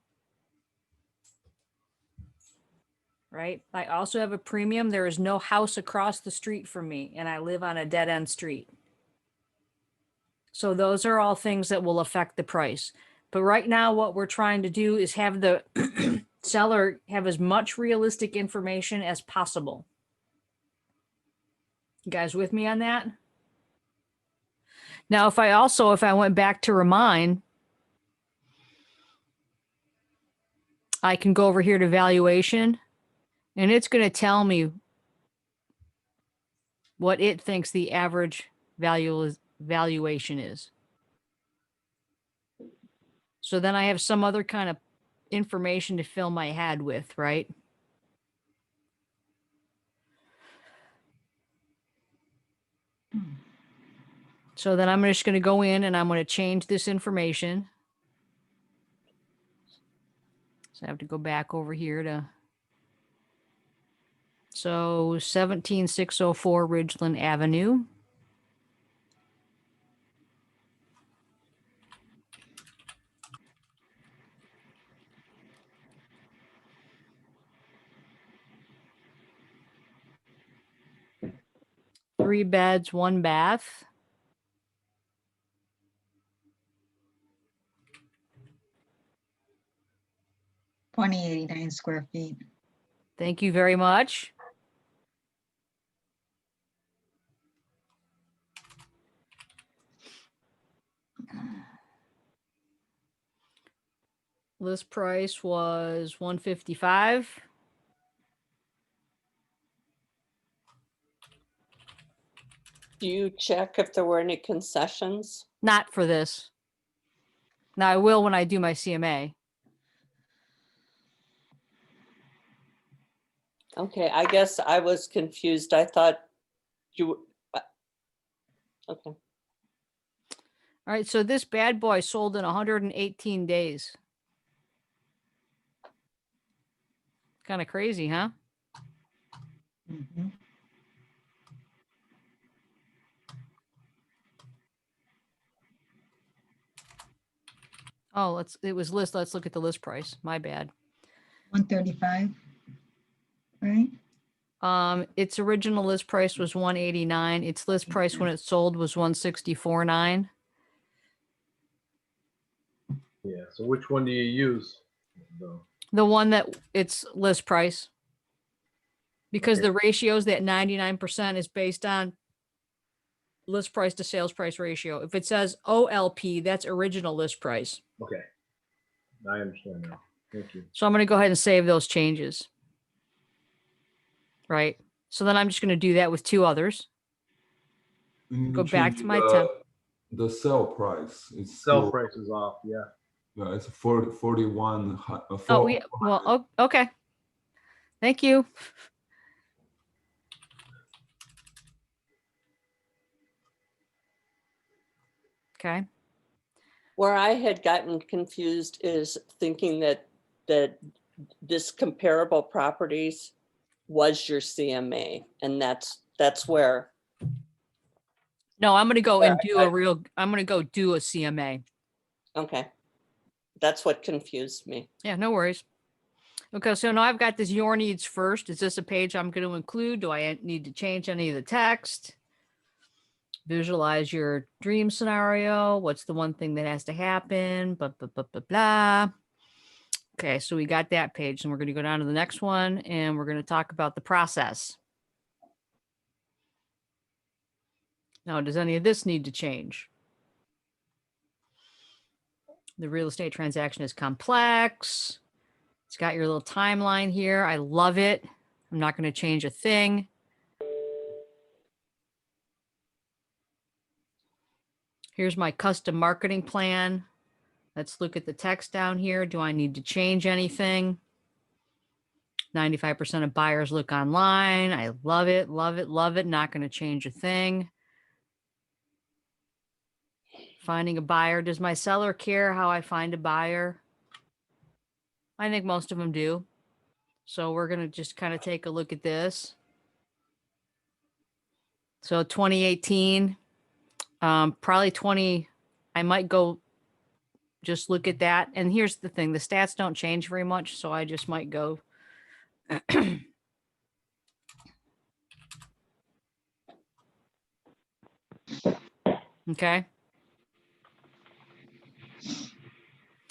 Right? I also have a premium. There is no house across the street from me, and I live on a dead end street. So those are all things that will affect the price. But right now, what we're trying to do is have the seller have as much realistic information as possible. You guys with me on that? Now, if I went back to Remind, I can go over here to valuation, and it's going to tell me what it thinks the average valuation is. So then I have some other kind of information to fill my head with, right? So then I'm just going to go in and I'm going to change this information. So I have to go back over here to, so 17604 Ridgeland Avenue. Three beds, one bath. $2,089 square feet. Thank you very much. List price was $155. Do you check if there were any concessions? Not for this. Now I will when I do my CMA. Okay, I guess I was confused. I thought you, okay. All right, so this bad boy sold in 118 days. Kind of crazy, huh? Mhm. Oh, let's look at the list price. My bad. 135, right? Its original list price was 189. Its list price when it sold was 164.9. Yeah, so which one do you use? The one that its list price. Because Okay. the ratios, that 99% is based on list price to sales price ratio. If it says OLP, that's original list price. Okay. I understand now. Thank you. So I'm going to go ahead and save those changes. Right. So then I'm just going to do that with two others. You need Go to back change to my temp. the sell price. It's Sell still, price is off, yeah. yeah, it's 41. Oh, okay. Thank you. Okay. Where I had gotten confused is thinking that this comparable properties was your CMA, and that's where. No, I'm going to go where and do I'm going to go do a CMA. Okay, that's what confused me. Yeah, no worries. Okay, so now I've got this your needs first. Is this a page I'm going to include? Do I need to change any of the text? Visualize your dream scenario. What's the one thing that has to happen? Blah, blah, blah, blah, blah. Okay, so we got that page, and we're going to go down to the next one, and we're going to talk about the process. Now, does any of this need to change? The real estate transaction is complex. It's got your little timeline here. I love it. I'm not going to change a thing. Here's my custom marketing plan. Let's look at the text down here. Do I need to change anything? 95% of buyers look online. I love it, love it, love it. Not going to change a thing. Finding a buyer. Does my seller care how I find a buyer? I think most of them do. So we're going to just kind of take a look at this. So 2018, probably I might go just look at that. And here's the thing, the stats don't change very much. So I just might go. Okay.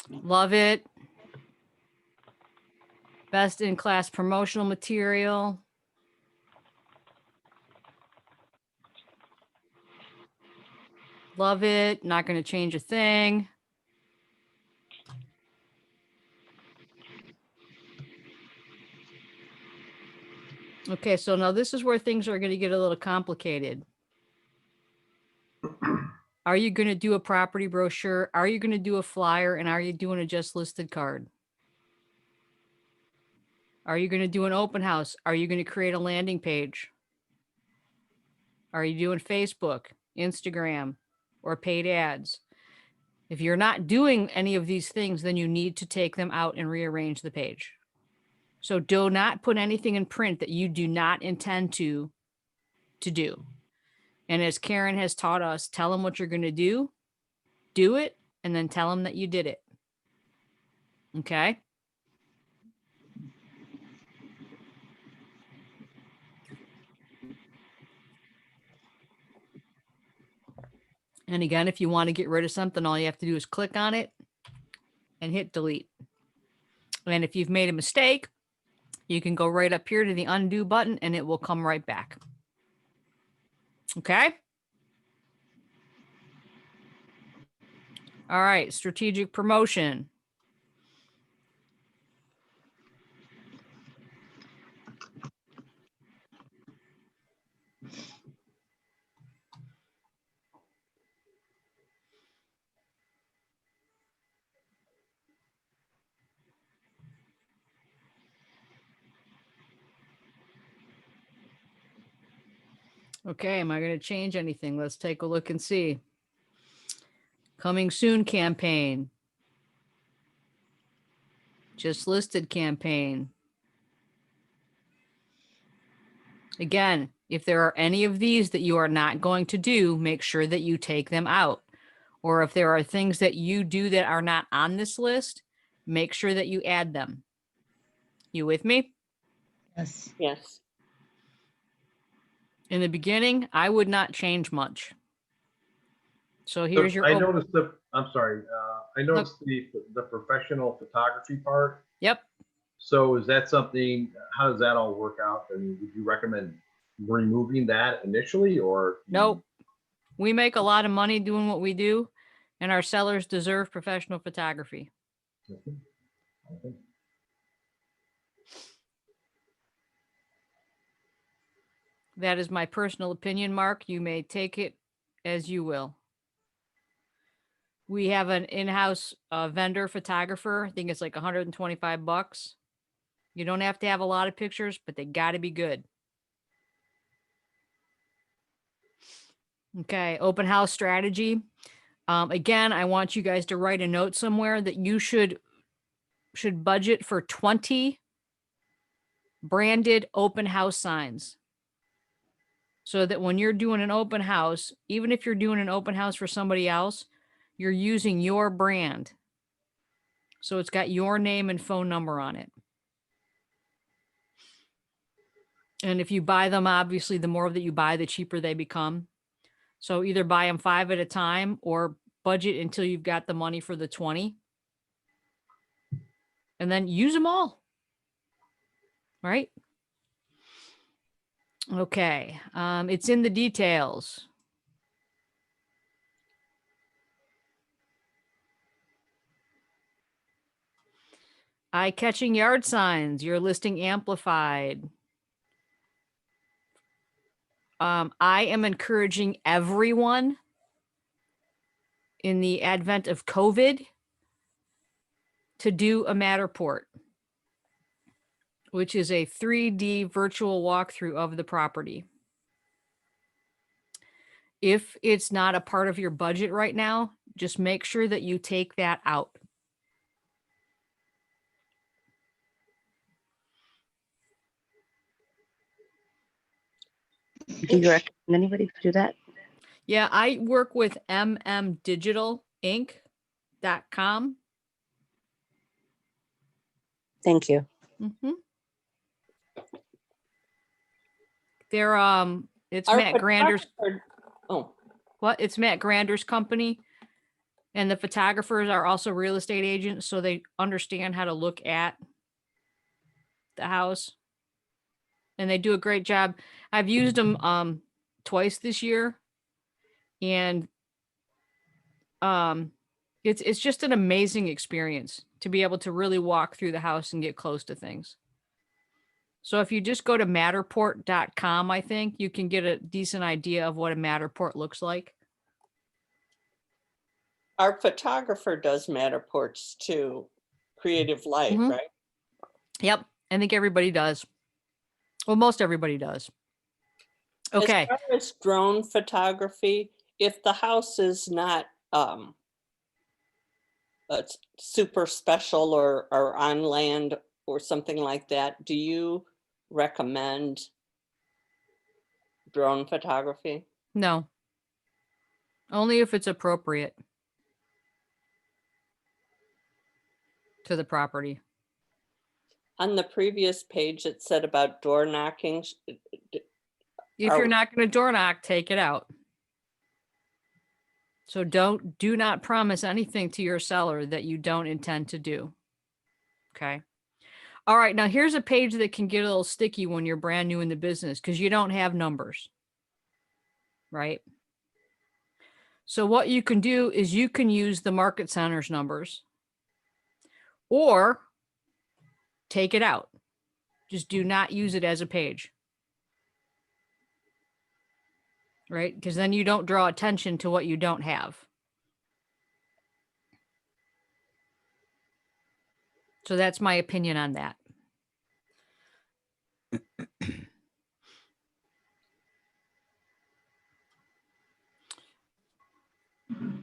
Love it. Best in class promotional material. Love it. Not going to change a thing. Okay, so now this is where things are going to get a little complicated. Are you going to do a property brochure? Are you going to do a flyer? And are you doing a just listed card? Are you going to do an open house? Are you going to create a landing page? Are you doing Facebook, Instagram, or paid ads? If you're not doing any of these things, then you need to take them out and rearrange the page. So do not put anything in print that you do not intend to do. And as Karen has taught us, tell them what you're going to do it, and then tell them that you did it. Okay. And again, if you want to get rid of something, all you have to do is click on it and hit delete. And if you've made a mistake, you can go right up here to the undo button and it will come right back. Okay. All right. Strategic promotion. Okay, am I going to change anything? Let's take a look and see. Coming soon campaign. Just listed campaign. Again, if there are any of these that you are not going to do, make sure that you take them out. Or if there are things that you do that are not on this list, make sure that you add them. You with me? Yes. Yes. In the beginning, I would not change much. So here's your. I noticed I'm sorry, I noticed the professional photography part. Yep. So is that something, how does that all work out? And would you recommend removing that initially or? Nope. We make a lot of money doing what we do, and our sellers deserve professional photography. Okay. That is my personal opinion, Mark. You may take it as you will. We have an in-house vendor photographer. I think it's like $125. You don't have to have a lot of pictures, but they got to be good. Okay, open house strategy. Again, I want you guys to write a note somewhere that you should budget for 20 branded open house signs. So that when you're doing an open house, even if you're doing an open house for somebody else, you're using your brand. So it's got your name and phone number on it. And if you buy them, obviously, the more that you buy, the cheaper they become. So either buy them 5 at a time or budget until you've got the money for the 20. And then use them all. Right? Okay. It's in the details. Eye-catching yard signs, your listing amplified. I am encouraging everyone in the advent of COVID to do a Matterport, which is a 3D virtual walkthrough of the property. If it's not a part of your budget right now, just make sure that you take that out. Do you recommend anybody to do that? Yeah, I work with mmdigitalinc.com. Thank you. Mm-hmm. They're it's Our Matt Grander's photographer- Oh, what? It's Matt Grander's company. And the photographers are also real estate agents, so they understand how to look at the house. And they do a great job. I've used them twice this year. And it's just an amazing experience to be able to really walk through the house and get close to things. So if you just go to matterport.com, I think you can get a decent idea of what a Matterport looks like. our photographer does Matterports too. Creative Light, Mhm. right? Yep. I think everybody does. Well, most everybody does. Okay. As far as drone photography, if the house is not super special or on land or something like that, do you recommend drone photography? No. Only if it's appropriate to the property. On the previous page, it said about door knocking. If you're not going to door knock, take it out. So do not promise anything to your seller that you don't intend to do. Okay. All right. Now here's a page that can get a little sticky when you're brand new in the business because you don't have numbers. Right. So what you can do is you can use the market center's numbers or take it out. Just do not use it as a page. Right? Because then you don't draw attention to what you don't have. So that's my opinion on that.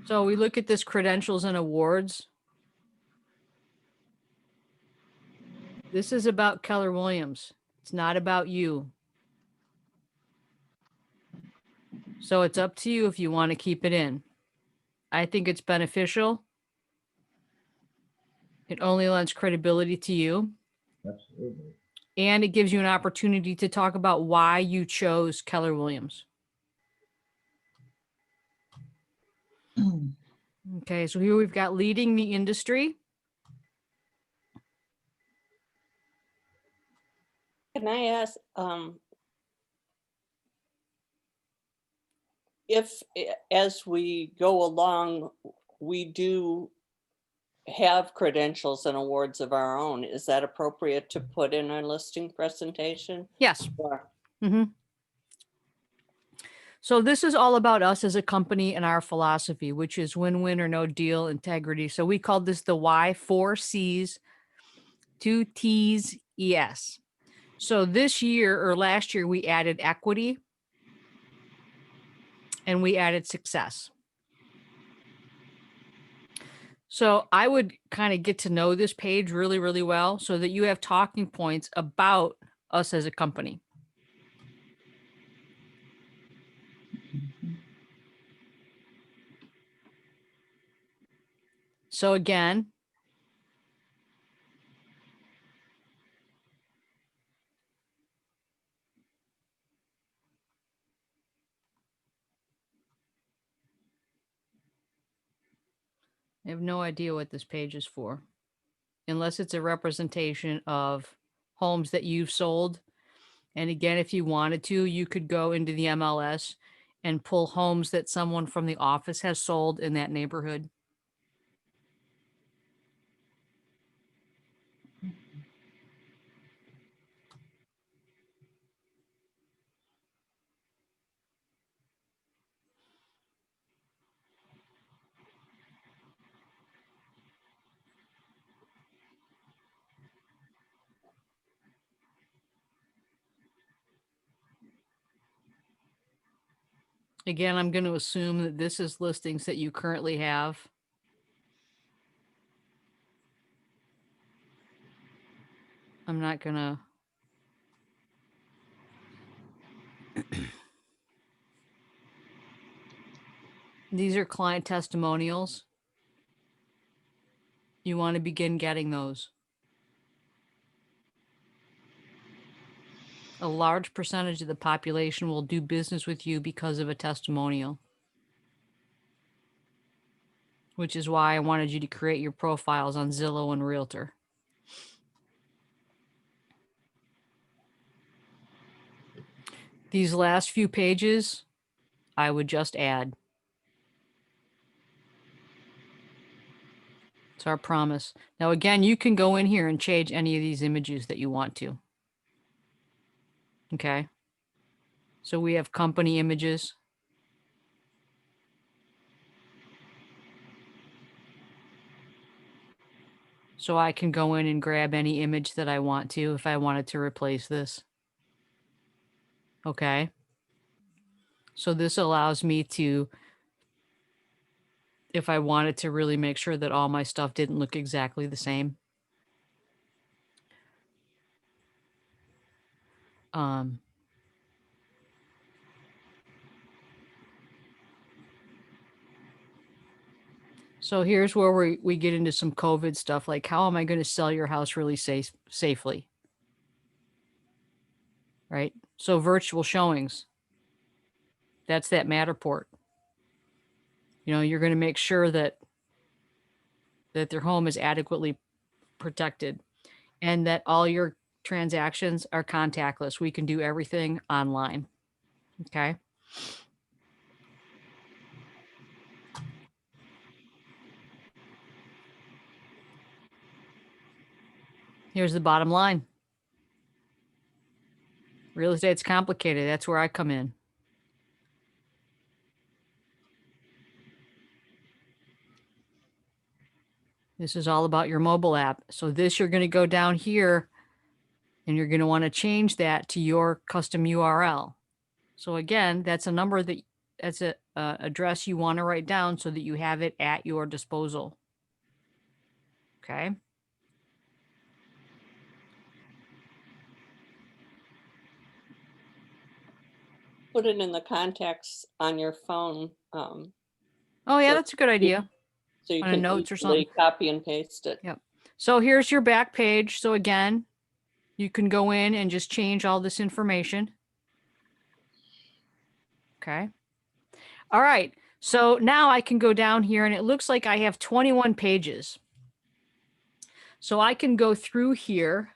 So we look at this credentials and awards. This is about Keller Williams. It's not about you. So it's up to you if you want to keep it in. I think it's beneficial. It only lends credibility to you. Absolutely. And it gives you an opportunity to talk about why you chose Keller Williams. Okay, so here we've got leading the industry. Can I ask, if as we go along, we do have credentials and awards of our own, is that appropriate to put in our listing presentation? Yes. Or- So this is all about us as a company and our philosophy, which is win-win or no deal integrity. So we called this the Y, 4 C's, 2 T's, ES. So this year or last year, we added equity and we added success. So I would kind of get to know this page really, really well so that you have talking points about us as a company. So again, I have no idea what this page is for, unless it's a representation of homes that you've sold. And again, if you wanted to, you could go into the MLS and pull homes that someone from the office has sold in that neighborhood. Again, I'm going to assume that this is listings that you currently have. I'm not going to. These are client testimonials. You want to begin getting those. A large percentage of the population will do business with you because of a testimonial, which is why I wanted you to create your profiles on Zillow and Realtor. These last few pages, I would just add. It's our promise. Now, again, you can go in here and change any of these images that you want to. Okay. So we have company images. So I can go in and grab any image that I want to if I wanted to replace this. Okay. So this allows me to, if I wanted to really make sure that all my stuff didn't look exactly the same. So here's where we get into some COVID stuff, like how am I going to sell your house really safely? Right? So virtual showings. That's that Matterport. You know, you're going to make sure that their home is adequately protected and that all your transactions are contactless. We can do everything online. Okay. Here's the bottom line. Real estate's complicated. That's where I come in. This is all about your mobile app. So this, you're going to go down here and you're going to want to change that to your custom URL. So again, that's a number that's a address you want to write down so that you have it at your disposal. Okay. Put it in the contacts on your phone. Oh yeah, So that's a good idea. So you On a can notes or easily something. copy and paste it. Yep. So here's your back page. So again, you can go in and just change all this information. Okay. All right. So now I can go down here and it looks like I have 21 pages. So I can go through here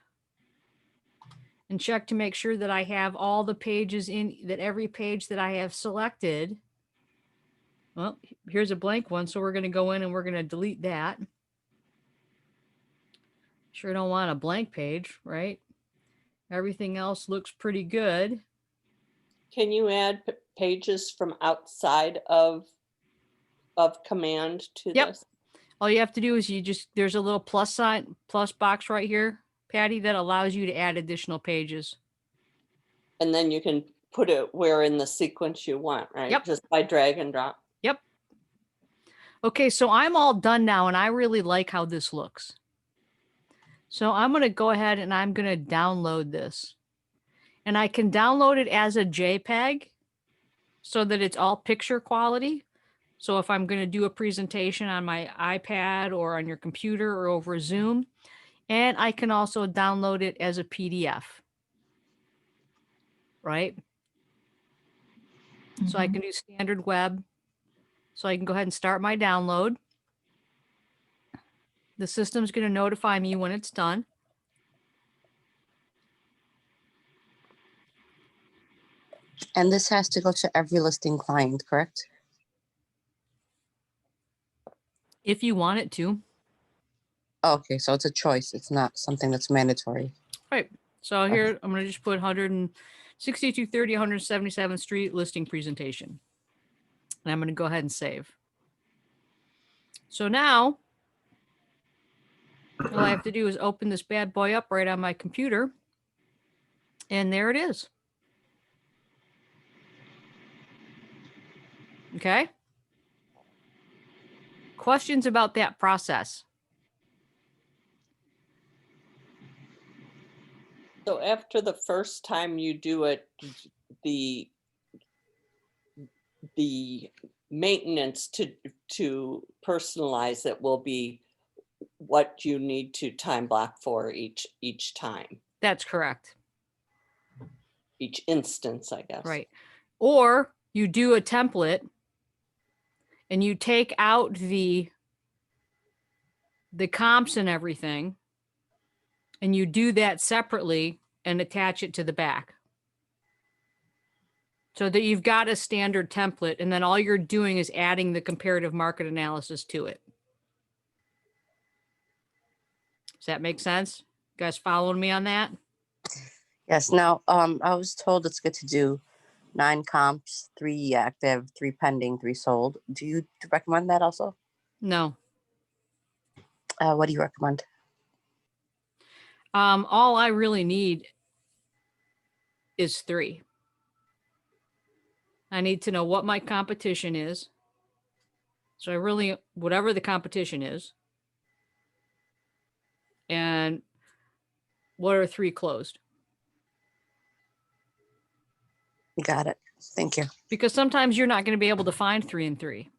and check to make sure that I have all the pages in, that every page that I have selected. Well, here's a blank one. So we're going to go in and we're going to delete that. Sure don't want a blank page, right? Everything else looks pretty good. Can you add pages from outside of command to Yep. this? All you have to do is there's a little plus box right here, Patty, that allows you to add additional pages. And then you can put it where in the sequence you want, right? Yep. Just by drag and drop. Yep. Okay, so I'm all done now and I really like how this looks. So I'm going to go ahead and I'm going to download this. And I can download it as a JPEG so that it's all picture quality. So if I'm going to do a presentation on my iPad or on your computer or over Zoom, and I can also download it as a PDF, right? So I can do standard web. So I can go ahead and start my download. The system's going to notify me when it's done. And this has to go to every listing client, correct? If you want it to. Oh, okay, so it's a choice. It's not something that's mandatory. Right. So here, I'm going to just put 16230 177th Street listing presentation. And I'm going to go ahead and save. So now, all I have to do is open this bad boy up right on my computer. And there it is. Okay. Questions about that process? So after the first time you do it, the maintenance to personalize it will be what you need to time block for each time, That's correct. each instance, I guess. Right. Or you do a template and you take out the comps and everything, and you do that separately and attach it to the back. So that you've got a standard template, and then all you're doing is adding the comparative market analysis to it. Does that make sense? You guys following me on that? Yes. Now, I was told it's good to do 9 comps, 3 active, 3 pending, 3 sold. Do you recommend that also? No. What do you recommend? All I really need is 3. I need to know what my competition is. So I really, whatever the competition is. And what are 3 closed? Got it. Thank you. Because sometimes you're not going to be able to find 3 and 3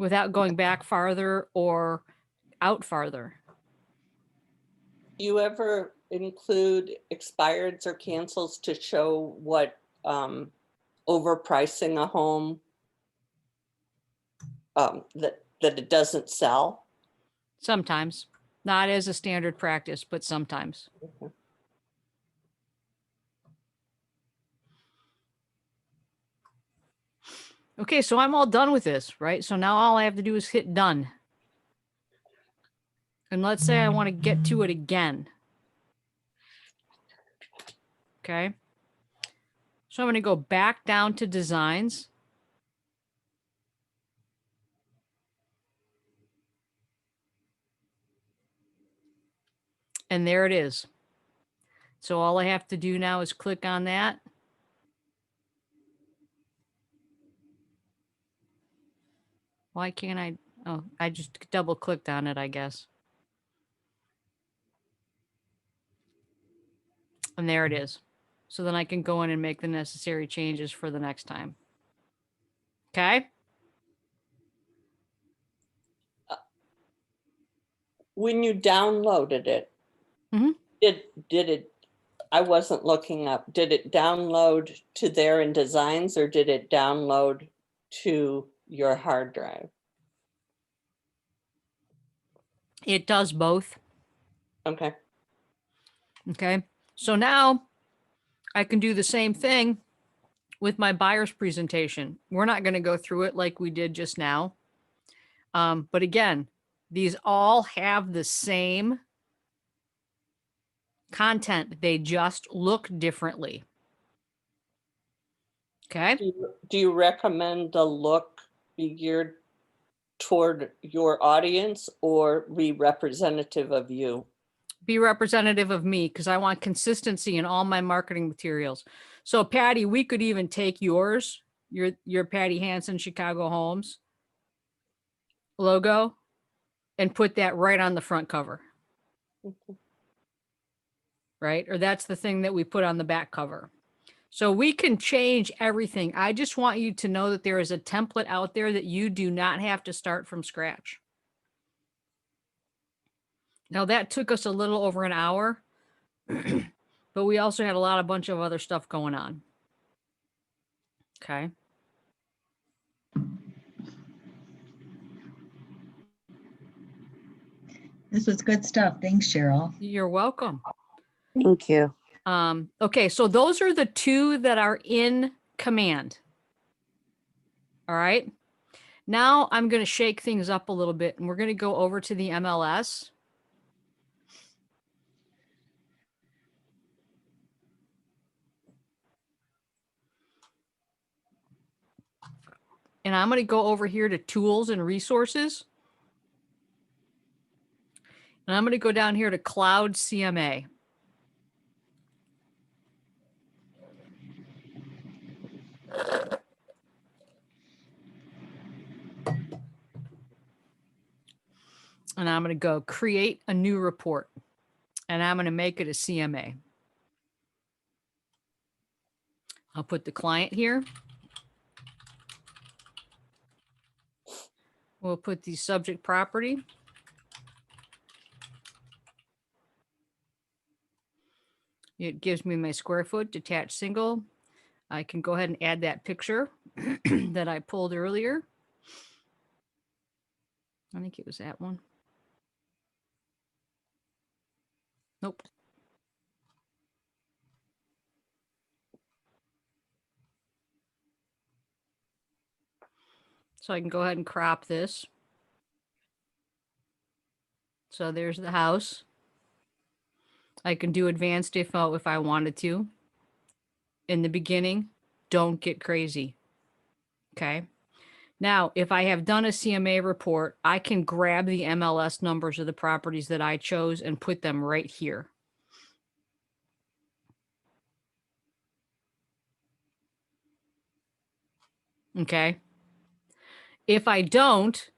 without going back farther or out farther. Do you ever include expireds or cancels to show what overpricing a home that it doesn't sell? Sometimes. Not as a standard practice, but sometimes. Okay. Okay, so I'm all done with this, right? So now all I have to do is hit done. And let's say I want to get to it again. Okay. So I'm going to go back down to designs. And there it is. So all I have to do now is click on that. Why can't I? Oh, I just double clicked on it, I guess. And there it is. So then I can go in and make the necessary changes for the next time. Okay. When you downloaded it, Mhm. did it, I wasn't looking up, did it download to there in designs or did it download to your hard drive? It does both. Okay. Okay. So now I can do the same thing with my buyer's presentation. We're not going to go through it like we did just now. But again, these all have the same content. They just look differently. Okay. Do you recommend the look be geared toward your audience or be representative of you? Be representative of me because I want consistency in all my marketing materials. So Patty, we could even take yours, your Patty Hansen Chicago Homes logo and put that right on the front cover. Right? Or that's the thing that we put on the back cover. So we can change everything. I just want you to know that there is a template out there that you do not have to start from scratch. Now that took us a little over an hour, but we also had a bunch of other stuff going on. Okay. This was good stuff. Thanks, Cheryl. You're welcome. Thank you. Okay, so those are the 2 that are in command. All right. Now I'm going to shake things up a little bit and we're going to go over to the MLS. And I'm going to go over here to tools and resources. And I'm going to go down here to Cloud CMA. And I'm going to go create a new report. And I'm going to make it a CMA. I'll put the client here. We'll put the subject property. It gives me my square foot, detached single. I can go ahead and add that picture that I pulled earlier. I think it was that one. Nope. So I can go ahead and crop this. So there's the house. I can do advanced if I wanted to. In the beginning, don't get crazy. Okay. Now, if I have done a CMA report, I can grab the MLS numbers of the properties that I chose and put them right here. Okay. If I don't,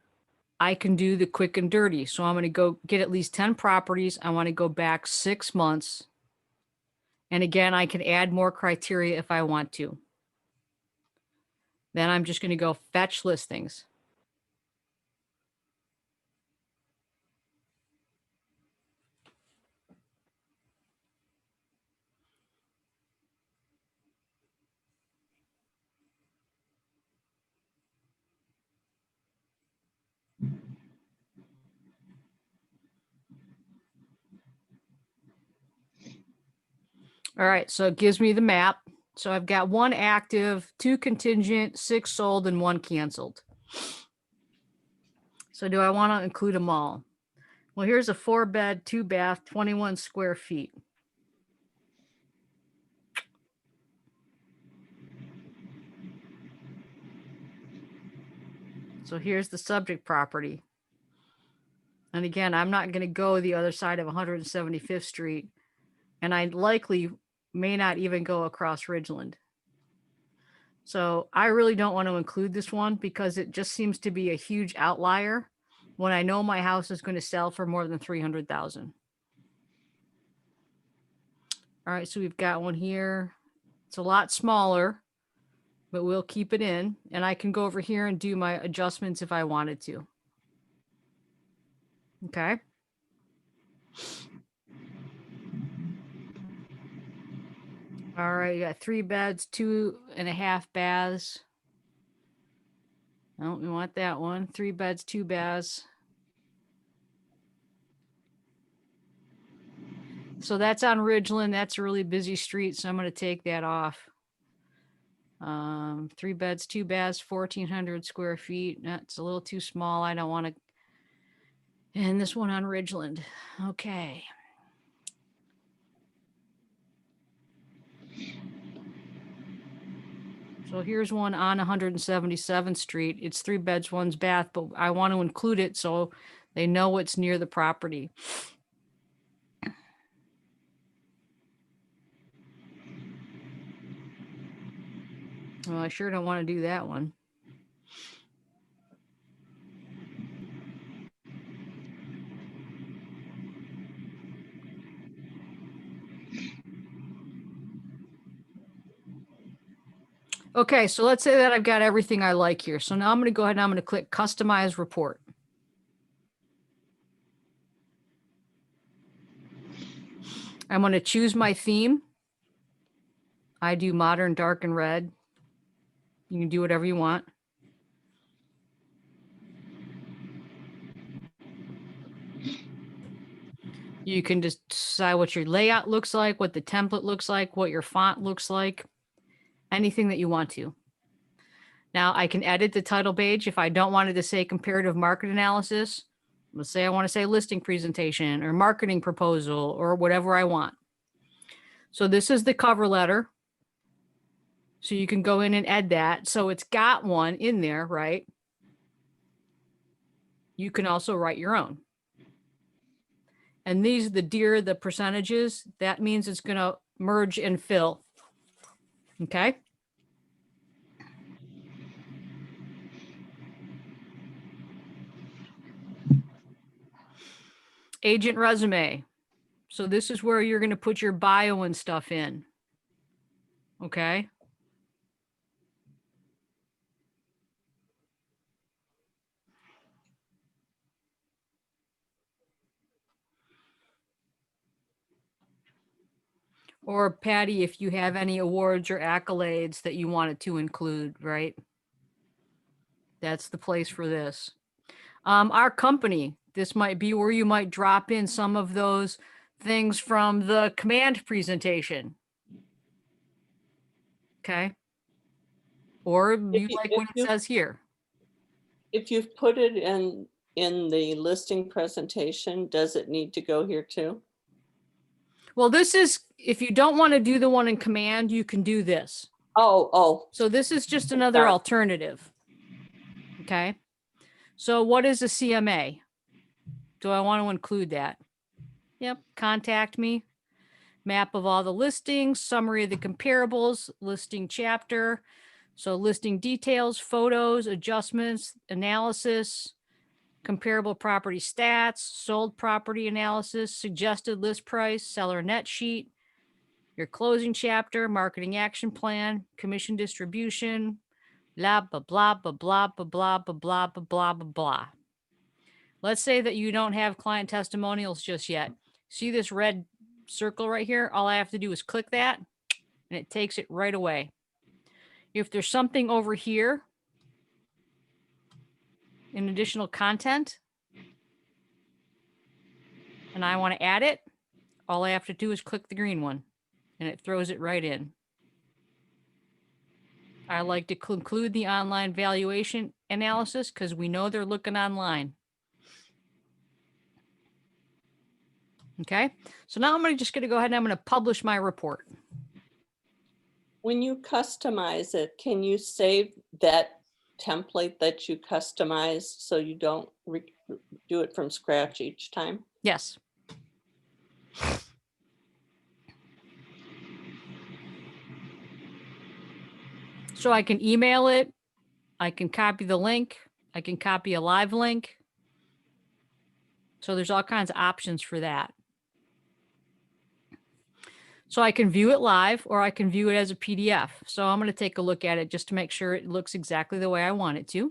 I can do the quick and dirty. So I'm going to go get at least 10 properties. I want to go back 6 months. And again, I can add more criteria if I want to. Then I'm just going to go fetch listings. All right, so it gives me the map. So I've got 1 active, 2 contingent, 6 sold, and 1 canceled. So do I want to include them all? Well, here's a 4-bed, 2-bath, 21 square feet. So here's the subject property. And again, I'm not going to go the other side of 175th Street. And I likely may not even go across Ridgeland. So I really don't want to include this one because it just seems to be a huge outlier when I know my house is going to sell for more than 300,000. All right, so we've got one here. It's a lot smaller, but we'll keep it in. And I can go over here and do my adjustments if I wanted to. Okay. All right, you got 3 beds, 2.5 baths. No, we want that one. 3 beds, 2 baths. So that's on Ridgeland. That's a really busy street, so I'm going to take that off. 3 beds, 2 baths, 1,400 square feet. That's a little too small. I don't want to. And this one on Ridgeland. Okay. So here's one on 177th Street. It's 3 beds, 1 bath, but I want to include it so they know what's near the property. Well, I sure don't want to do that one. Okay, so let's say that I've got everything I like here. So now I'm going to go ahead and I'm going to click Customize Report. I'm going to choose my theme. I do modern, dark, and red. You can do whatever you want. You can just decide what your layout looks like, what the template looks like, what your font looks like, anything that you want to. Now I can edit the title page if I don't want it to say comparative market analysis. Let's say I want to say listing presentation or marketing proposal or whatever I want. So this is the cover letter. So you can go in and add that. So it's got one in there, right? You can also write your own. And these, the percentages, that means it's going to merge and fill. Okay. Agent resume. So this is where you're going to put your bio and stuff in. Okay. Or Patty, if you have any awards or accolades that you wanted to include, right? That's the place for this. Our company, this might be where you might drop in some of those things from the command presentation. Okay. Or you like what it says here. If you've put it in the listing presentation, does it need to go here too? Well, this is, if you don't want to do the one in command, you can do this. Oh. So this is just another Got it. alternative. Okay. So what is a CMA? Do I want to include that? Yep. Contact me. Map of all the listings, summary of the comparables, listing chapter. So listing details, photos, adjustments, analysis, comparable property stats, sold property analysis, suggested list price, seller net sheet, your closing chapter, marketing action plan, commission distribution, blah, blah, blah, blah, blah, blah, blah, blah, blah, blah, blah, blah, blah. Let's say that you don't have client testimonials just yet. See this red circle right here? All I have to do is click that and it takes it right away. If there's something over here in additional content and I want to add it, all I have to do is click the green one and it throws it right in. I like to conclude the online valuation analysis because we know they're looking online. Okay, so now I'm just going to go ahead and I'm going to publish my report. When you customize it, can you save that template that you customized so you don't do it from scratch each time? Yes. So I can email it. I can copy the link. I can copy a live link. So there's all kinds of options for that. So I can view it live or I can view it as a PDF. So I'm going to take a look at it just to make sure it looks exactly the way I want it to.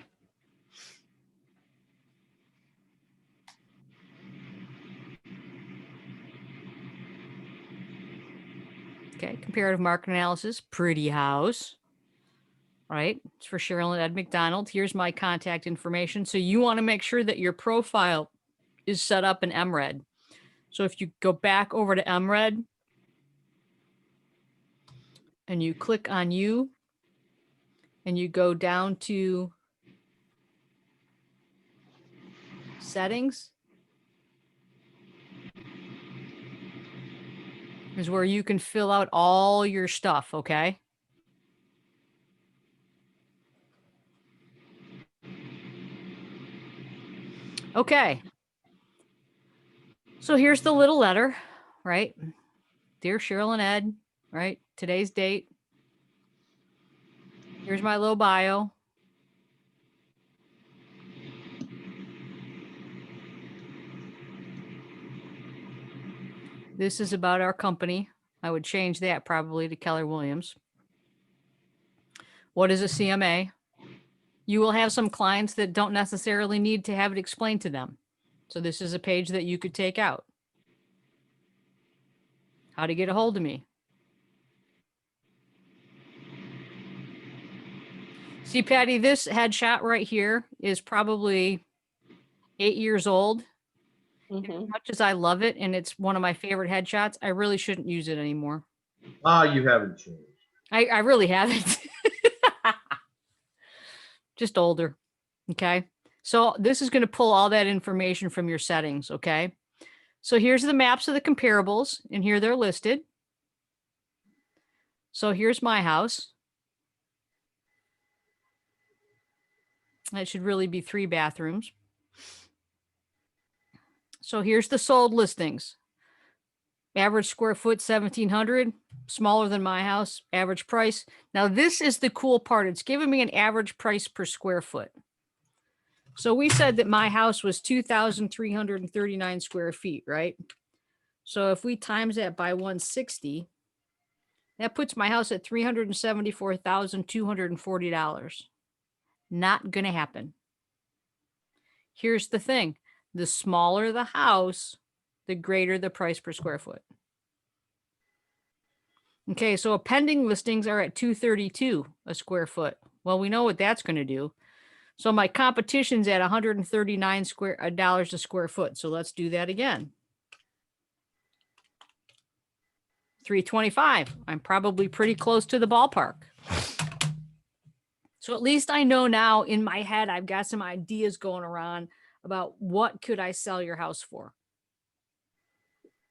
Okay, comparative market analysis, pretty house. Right, it's for Cheryl and Ed McDonald. Here's my contact information. So you want to make sure that your profile is set up in MRED. So if you go back over to MRED and you click on you and you go down to settings, is where you can fill out all your stuff, okay? Okay. So here's the little letter, right? Dear Cheryl and Ed, right? Today's date. Here's my little bio. This is about our company. I would change that probably to Keller Williams. What is a CMA? You will have some clients that don't necessarily need to have it explained to them. So this is a page that you could take out. How to get a hold of me. See, Patty, this headshot right here is probably 8 years old. As much as I love it and it's one of my favorite headshots, I really shouldn't use it anymore. You haven't changed. I really haven't. Just older. Okay. So this is going to pull all that information from your settings. Okay. So here's the maps of the comparables and here they're listed. So here's my house. That should really be 3 bathrooms. So here's the sold listings. Average square foot, 1,700, smaller than my house, average price. Now this is the cool part. It's giving me an average price per square foot. So we said that my house was 2,339 square feet, right? So if we times that by 160, that puts my house at $374,240. Not going to happen. Here's the thing. The smaller the house, the greater the price per square foot. Okay, so pending listings are at 232 a square foot. Well, we know what that's going to do. So my competition's at $139 a square foot. So let's do that again. 325. I'm probably pretty close to the ballpark. So at least I know now in my head, I've got some ideas going around about what could I sell your house for.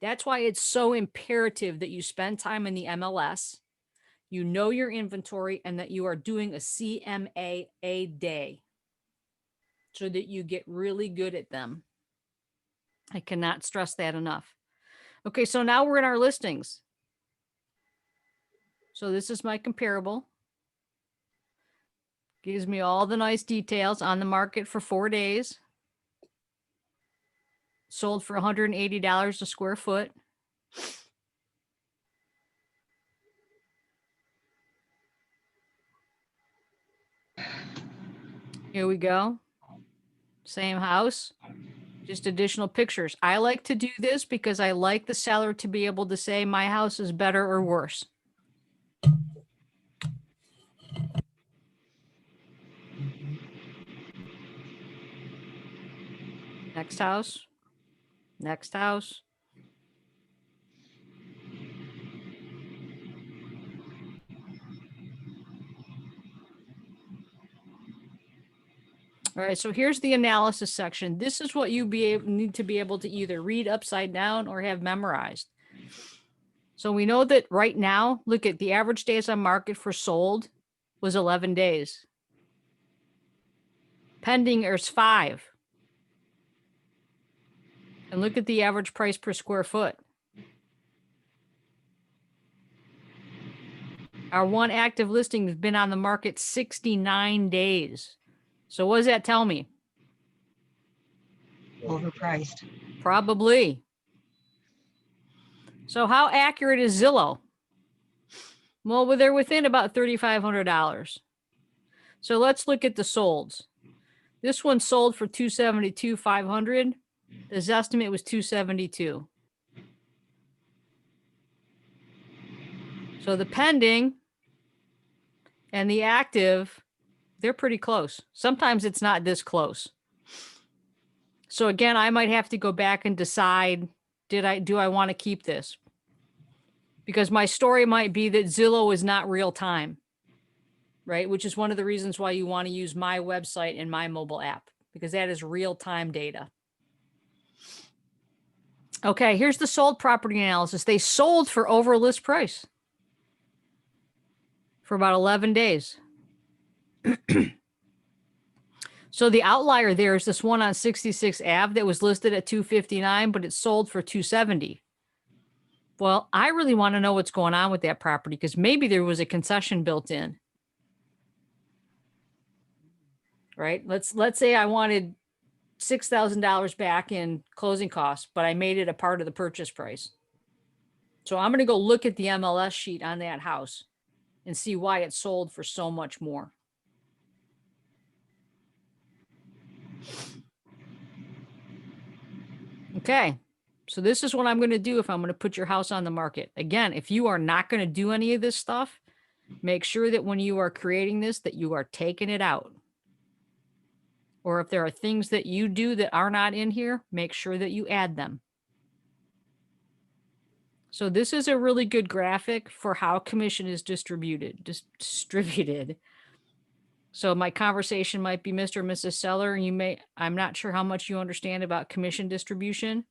That's why it's so imperative that you spend time in the MLS, you know your inventory, and that you are doing a CMA a day so that you get really good at them. I cannot stress that enough. Okay, so now we're in our listings. So this is my comparable. Gives me all the nice details. On the market for 4 days. Sold for $180 a square foot. Here we go. Same house, just additional pictures. I like to do this because I like the seller to be able to say my house is better or worse. Next house. Next house. All right, so here's the analysis section. This is what you need to be able to either read upside down or have memorized. So we know that right now, look at the average days on market for sold was 11 days. Pending is 5. And look at the average price per square foot. Our one active listing has been on the market 69 days. So what does that tell me? Overpriced. Probably. So how accurate is Zillow? Well, they're within about $3,500. So let's look at the solds. This one sold for $272,500. The estimate was $272,000. So the pending and the active, they're pretty close. Sometimes it's not this close. So again, I might have to go back and decide, do I want to keep this? Because my story might be that Zillow is not real time, right? Which is one of the reasons why you want to use my website and my mobile app, because that is real time data. Okay, here's the sold property analysis. They sold for over list price for about 11 days. So the outlier there is this one on 66 Ave that was listed at $259, but it sold for $270. Well, I really want to know what's going on with that property because maybe there was a concession built in. Right? Let's say I wanted $6,000 back in closing costs, but I made it a part of the purchase price. So I'm going to go look at the MLS sheet on that house and see why it sold for so much more. Okay, so this is what I'm going to do if I'm going to put your house on the market. Again, if you are not going to do any of this stuff, make sure that when you are creating this, that you are taking it out. Or if there are things that you do that are not in here, make sure that you add them. So this is a really good graphic for how commission is distributed. So my conversation might be Mr. and Mrs. Seller, and I'm not sure how much you understand about commission distribution.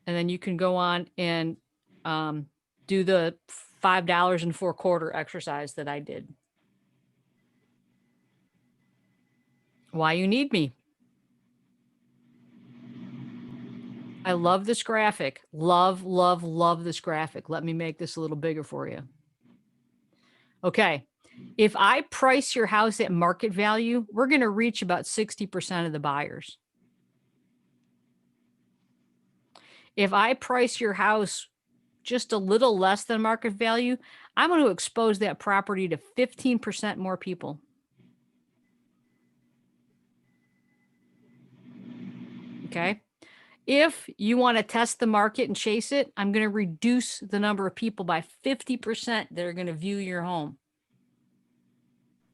And then you can go on and do the $5.25 exercise that I did. Why you need me. I love this graphic. Love, love, love this graphic. Let me make this a little bigger for you. Okay. If I price your house at market value, we're going to reach about 60% of the buyers. If I price your house just a little less than market value, I'm going to expose that property to 15% more people. Okay. If you want to test the market and chase it, I'm going to reduce the number of people by 50% that are going to view your home,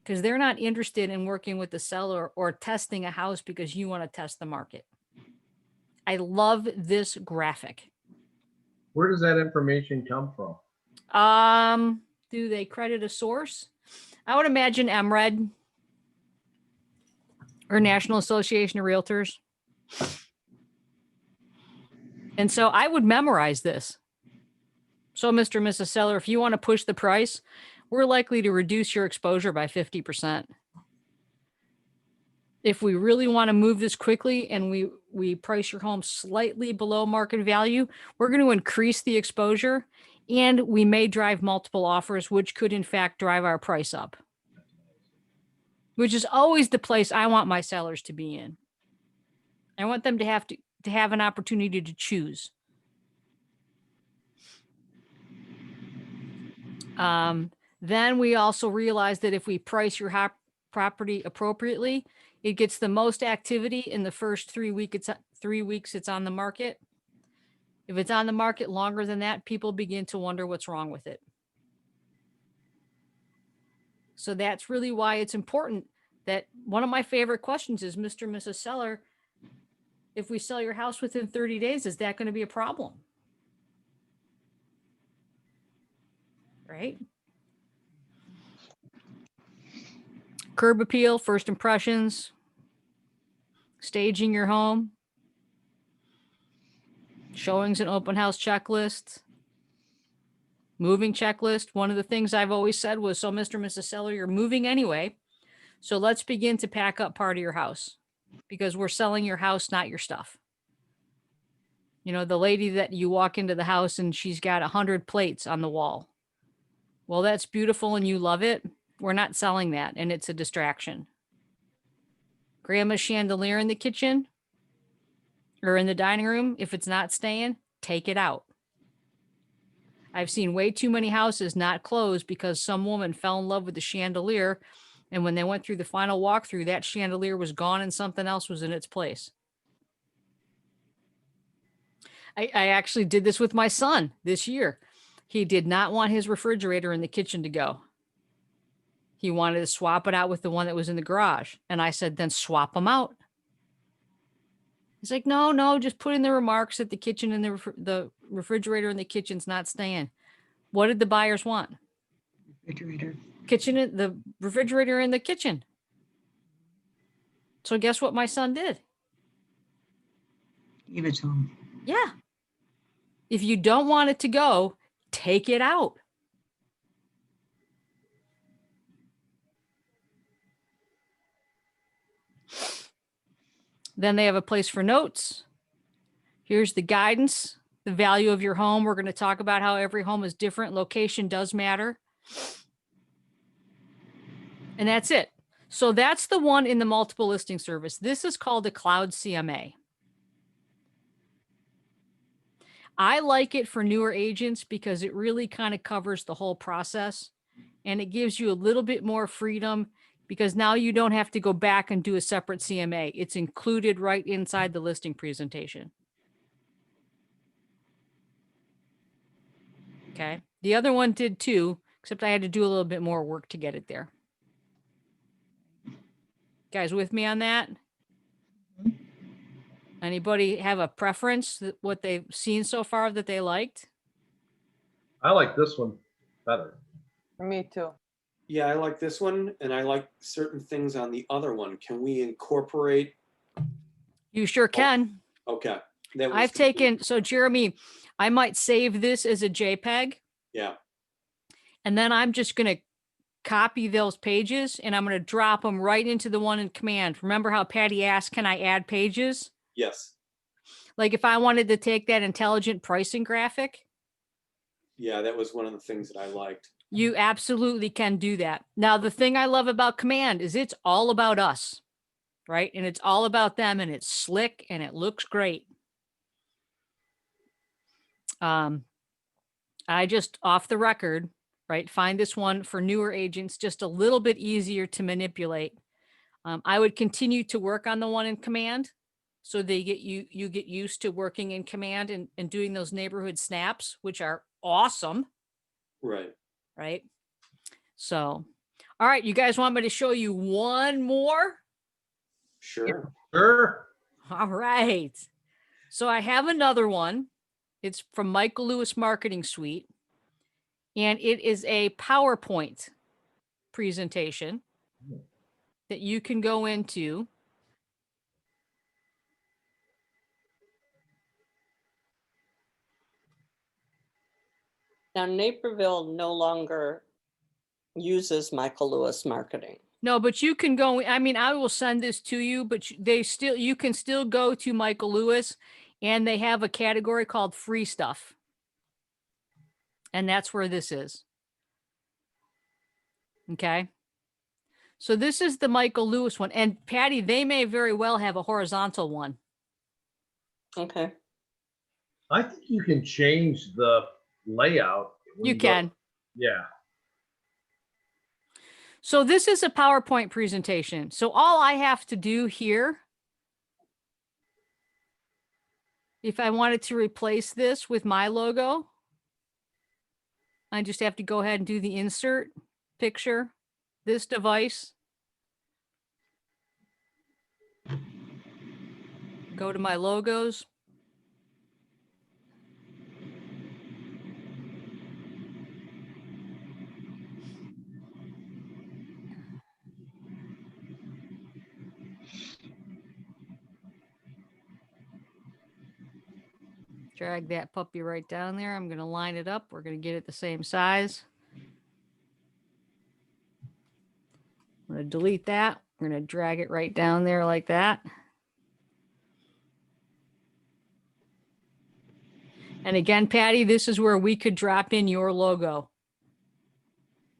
because they're not interested in working with the seller or testing a house because you want to test the market. I love this graphic. Where does that information come from? Do they credit a source? I would imagine MRED or National Association of Realtors. And so I would memorize this. So, Mr. and Mrs. Seller, if you want to push the price, we're likely to reduce your exposure by 50%. If we really want to move this quickly and we price your home slightly below market value, we're going to increase the exposure, and we may drive multiple offers, which could in fact drive our price up, which is always the place I want my sellers to be in. I want them to have an opportunity to choose. Then we also realize that if we price your property appropriately, it gets the most activity in the first 3 weeks it's on the market. If it's on the market longer than that, people begin to wonder what's wrong with it. So that's really why it's important that one of my favorite questions is, Mr. and Mrs. Seller, if we sell your house within 30 days, is that going to be a problem? Right? Curb appeal, first impressions, staging your home, showings and open house checklist, moving checklist. One of the things I've always said was, so Mr. and Mrs. Seller, you're moving anyway, so let's begin to pack up part of your house, because we're selling your house, not your stuff. You know, the lady that you walk into the house and she's got 100 plates on the wall. Well, that's beautiful and you love it. We're not selling that, and it's a distraction. Grandma's chandelier in the kitchen or in the dining room, if it's not staying, take it out. I've seen way too many houses not close because some woman fell in love with the chandelier, and when they went through the final walkthrough, that chandelier was gone and something else was in its place. I actually did this with my son this year. He did not want his refrigerator in the kitchen to go. He wanted to swap it out with the one that was in the garage. And I said, then swap them out. He's like, no, just put in the remarks that the kitchen and the refrigerator in the kitchen's not staying. What did the buyers want? Refrigerator. The refrigerator in the kitchen. So guess what my son did? Give it to him. Yeah. If you don't want it to go, take it out. Then they have a place for notes. Here's the guidance, the value of your home. We're going to talk about how every home is different. Location does matter. And that's it. So that's the one in the multiple listing service. This is called a cloud CMA. I like it for newer agents because it really kind of covers the whole process, and it gives you a little bit more freedom because now you don't have to go back and do a separate CMA. It's included right inside the listing presentation. Okay. The other one did too, except I had to do a little bit more work to get it there. Guys with me on that? Anybody have a preference, what they've seen so far that they liked? I like this one better. Me too. Yeah, I like this one, and I like certain things on the other one. Can we incorporate? You sure can. Okay. I've taken, so Jeremy, I might save this as a JPEG. Yeah. And then I'm just going to copy those pages and I'm going to drop them right into the one in command. Remember how Patty asked, can I add pages? Yes. Like if I wanted to take that intelligent pricing graphic. Yeah, that was one of the things that I liked. You absolutely can do that. Now, the thing I love about Command is it's all about us, right? And it's all about them, and it's slick and it looks great. I just off the record, right? Find this one for newer agents just a little bit easier to manipulate. I would continue to work on the one in Command, so they get you get used to working in Command and doing those neighborhood snaps, which are awesome, Right. right? So, all right, you guys want me to show you one more? Sure. Sure. All right. So I have another one. It's from Michael Lewis Marketing Suite, and it is a PowerPoint presentation that you can go into. Now Naperville no longer uses Michael Lewis marketing. No, but you can go, I mean, I will send this to you, but you can still go to Michael Lewis, and they have a category called free stuff. And that's where this is. Okay. So this is the Michael Lewis one. And Patty, they may very well have a horizontal one. Okay. I think you can change the layout. when You go- can. Yeah. So this is a PowerPoint presentation. So all I have to do here, if I wanted to replace this with my logo, I just have to go ahead and do the insert picture, this device, go to my logos. Drag that puppy right down there. I'm going to line it up. We're going to get it the same size. I'm going to delete that. We're going to drag it right down there like that. And again, Patty, this is where we could drop in your logo.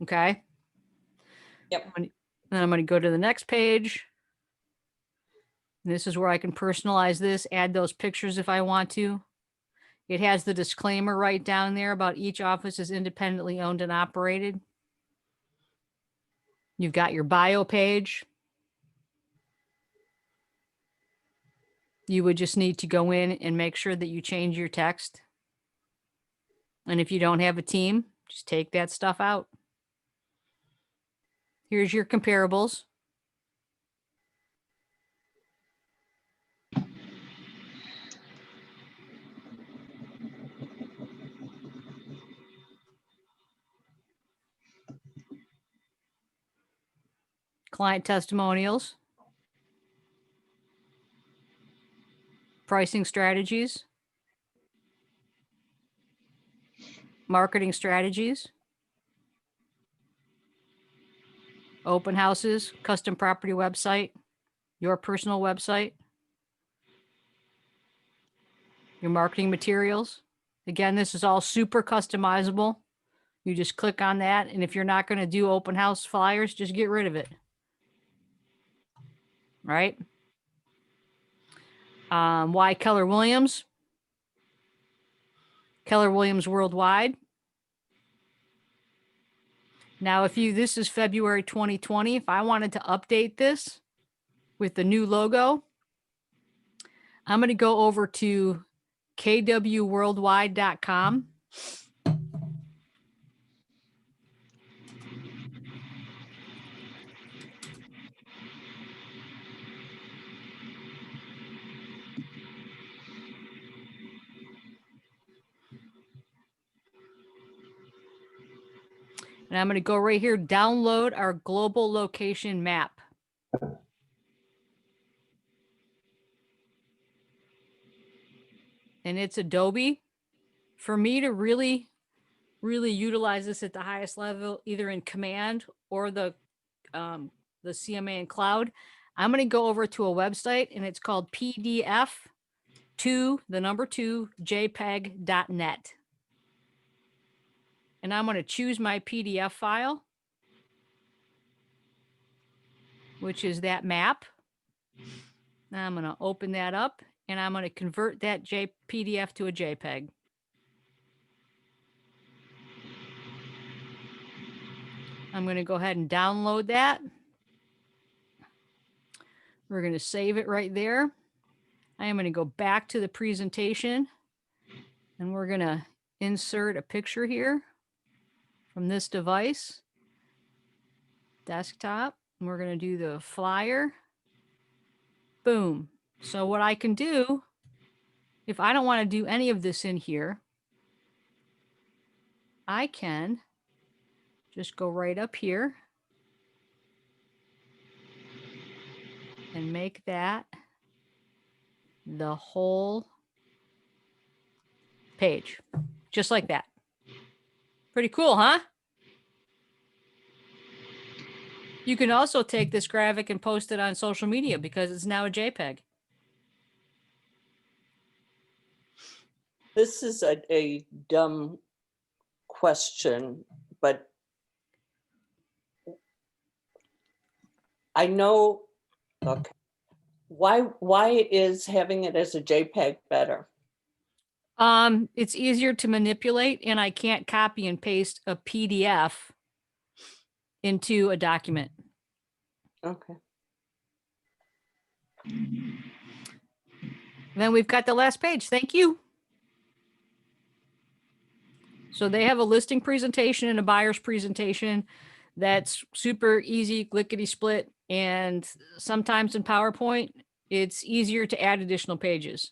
Okay. Yep. Then I'm going to go to the next page. And this is where I can personalize this, add those pictures if I want to. It has the disclaimer right down there about each office is independently owned and operated. You've got your bio page. You would just need to go in and make sure that you change your text. And if you don't have a team, just take that stuff out. Here's your comparables. Client testimonials. Pricing strategies. Marketing strategies. Open houses, custom property website, your personal website, your marketing materials. Again, this is all super customizable. You just click on that. And if you're not going to do open house flyers, just get rid of it. Right? Why Keller Williams? Keller Williams Worldwide. Now, this is February 2020, if I wanted to update this with the new logo, I'm going to go over to kwworldwide.com. And I'm going to go right here, download our global location map. And it's Adobe. For me to really utilize this at the highest level, either in Command or the CMA and Cloud, I'm going to go over to a website, and it's called PDF2, the number 2, JPEG.net. and I'm going to choose my PDF file, which is that map. Now I'm going to open that up and I'm going to convert that PDF to a JPEG. I'm going to go ahead and download that. We're going to save it right there. I am going to go back to the presentation and we're going to insert a picture here from this device, desktop, and we're going to do the flyer. Boom. So what I can do, if I don't want to do any of this in here, I can just go right up here and make that the whole page, just like that. Pretty cool, huh? You can also take this graphic and post it on social media because it's now a JPEG. This is a dumb question, but I know, okay. Why is having it as a JPEG better? It's easier to manipulate and I can't copy and paste a PDF into a document. Okay. Then we've got the last page. Thank you. So they have a listing presentation and a buyer's presentation that's super easy, clickety split. And sometimes in PowerPoint, it's easier to add additional pages.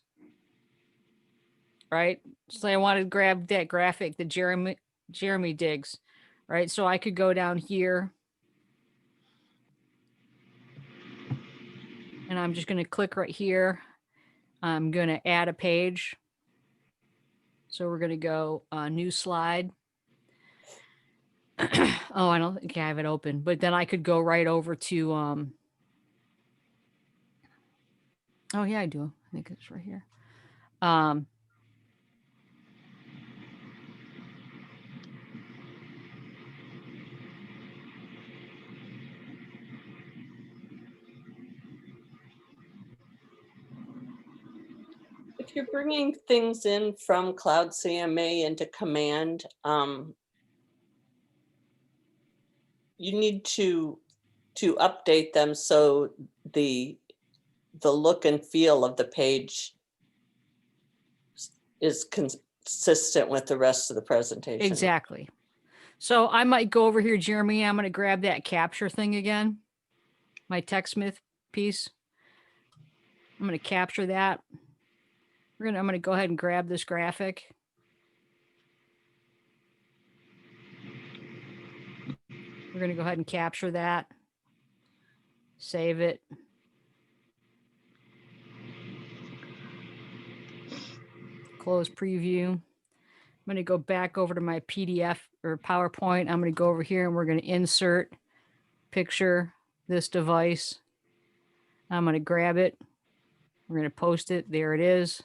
Right? So I wanted to grab that graphic that Jeremy digs, right? So I could go down here and I'm just going to click right here. I'm going to add a page. So we're going to go new slide. Oh, I don't think I have it open, but then I could go right over to, oh yeah, I do. I think it's right here. If you're bringing things in from Cloud CMA into Command, you need to update them so the look and feel of the page is consistent with the rest of the presentation. Exactly. So I might go over here, Jeremy. I'm going to grab that capture thing again, my TechSmith piece. I'm going to capture that. I'm going to go ahead and grab this graphic. We're going to go ahead and capture that. Save it. Close preview. I'm going to go back over to my PDF or PowerPoint. I'm going to go over here and we're going to insert picture this device. I'm going to grab it. We're going to post it. There it is.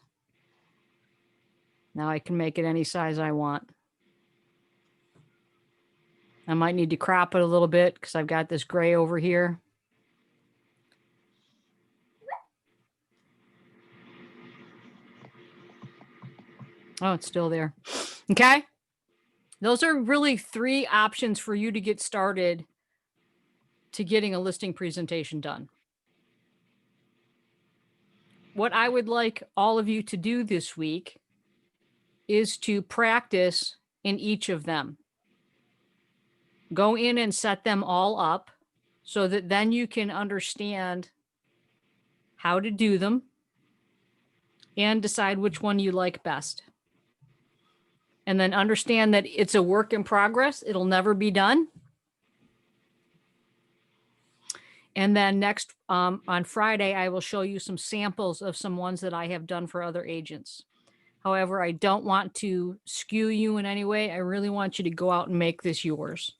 Now I can make it any size I want. I might need to crop it a little bit because I've got this gray over here. Oh, it's still there. Okay. Those are really 3 options for you to get started to getting a listing presentation done. What I would like all of you to do this week is to practice in each of them. Go in and set them all up so that then you can understand how to do them and decide which one you like best. And then understand that it's a work in progress. It'll never be done. And then next on Friday, I will show you some samples of some ones that I have done for other agents. However, I don't want to skew you in any way. I really want you to go out and make this yours.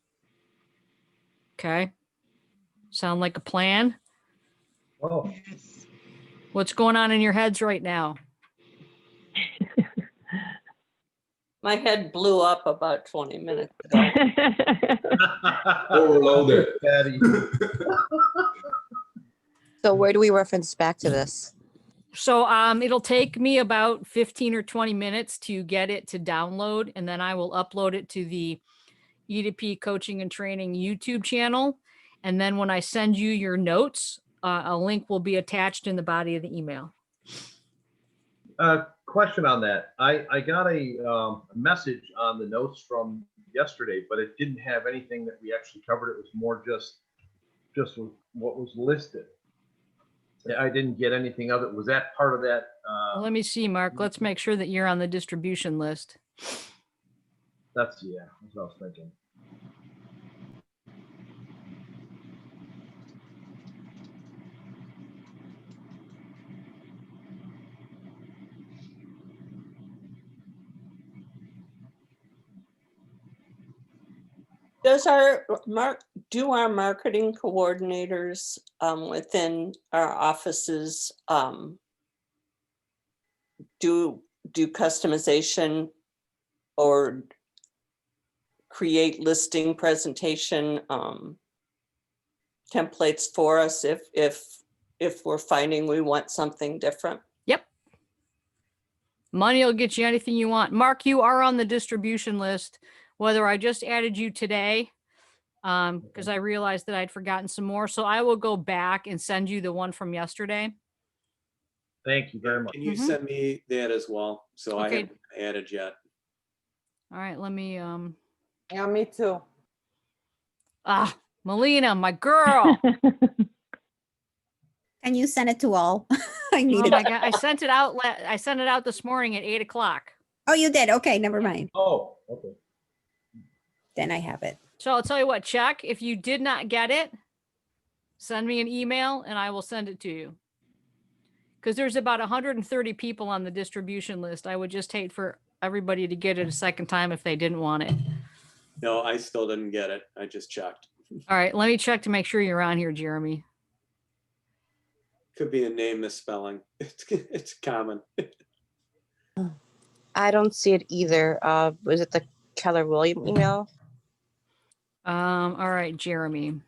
Okay. Sound like a plan? Oh, What's going on in your heads right now? My head blew up about 20 minutes ago. Overloaded. Patty. So where do we reference back to this? So it'll take me about 15 or 20 minutes to get it to download, and then I will upload it to the E2P Coaching and Training YouTube channel. And then when I send you your notes, a link will be attached in the body of the email. Question on that. I got a message on the notes from yesterday, but it didn't have anything that we actually covered. It was more just what was listed. I didn't get anything of it. Was that part of that? Well, let me see, Mark. Let's make sure that you're on the distribution list. That's what I was thinking. Does do our marketing coordinators within our offices do customization or create listing presentation templates for us if we're finding we want something different? Yep. Money will get you anything you want. Mark, you are on the distribution list, whether I just added you today, because I realized that I'd forgotten some more. So I will go back and send you the one from yesterday. Thank you very much. Can you send me that as well? So I Okay. haven't added yet. All right, let me, Yeah, me too. Melina, my girl. Can you send it to all? I need Oh it. my God, I sent it out. I sent it out this morning at 8 o'clock. Oh, you did? Okay, never mind. Oh, okay. Then I have it. So I'll tell you what, check. If you did not get it, send me an email and I will send it to you. Because there's about 130 people on the distribution list. I would just hate for everybody to get it a second time if they didn't want it. No, I still didn't get it. I just checked. All right, let me check to make sure you're on here, Jeremy. Could be a name misspelling. It's common. I don't see it either. Was it the Keller William email? All right, Jeremy.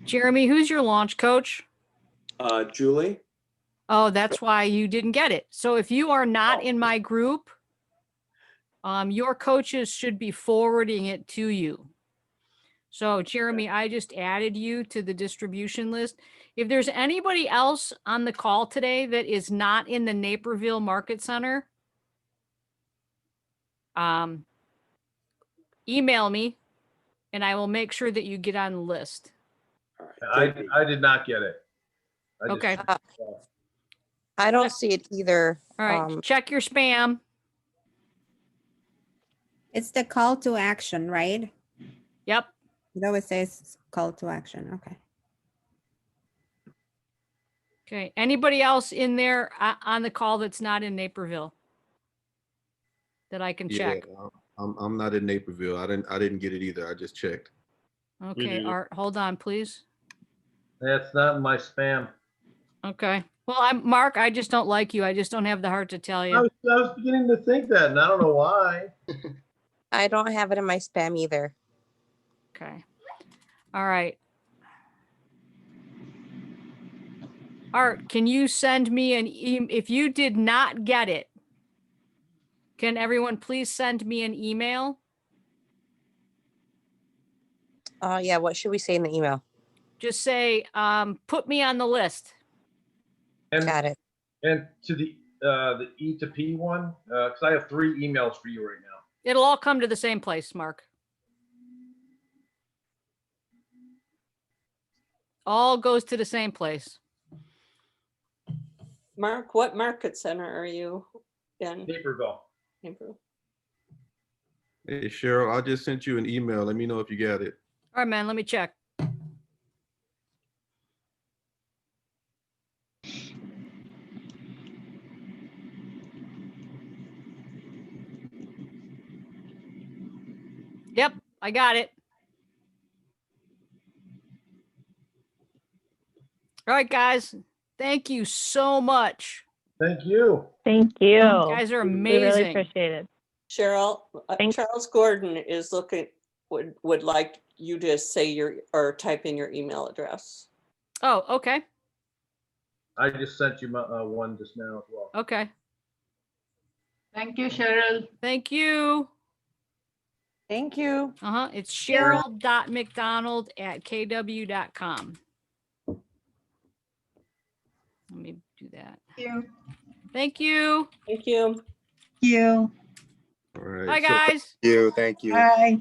Jeremy, who's your launch coach? Julie? Oh, that's why you didn't get it. So if you are not in my group, your coaches should be forwarding it to you. So Jeremy, I just added you to the distribution list. If there's anybody else on the call today that is not in the Naperville Market Center, email me and I will make sure that you get on the list. All right. I did not get it. Okay. I don't see it either. All right. Check your spam. It's the call to action, right? Yep. It always says call to action. Okay. Okay. Anybody else in there on the call that's not in Naperville that I can check? I'm not in Naperville. I didn't get it either. I just checked. Okay. Art, hold on, please. That's not in my spam. Okay. Well, Mark, I just don't like you. I just don't have the heart to tell I you. was beginning to think that, and I don't know why. I don't have it in my spam either. Okay. All right. Art, can you send me an email? If you did not get it, can everyone please send me an email? Yeah, what should we say in the email? Just say, put me on the list. And, Got it. And to the E to P one, because I have 3 emails for you right now. It'll all come to the same place, Mark. All goes to the same place. Mark, what market center are you in? Naperville. Naperville. Hey, Cheryl, I just sent you an email. Let me know if you got it. All right, man, let me check. Yep, I got it. All right, guys. Thank you so much. Thank you. Thank you. You guys are We really amazing. appreciate it. Cheryl, Thanks. Charles Gordon is would like you to say or type in your email address. Oh, okay. I just sent you my one just now as well. Okay. Thank you, Cheryl. Thank you. Thank you. It's cheryl.mcdonald@kw.com. Let me do that. Thank you. Thank you. You. All right. Bye, guys. Thank you. Bye.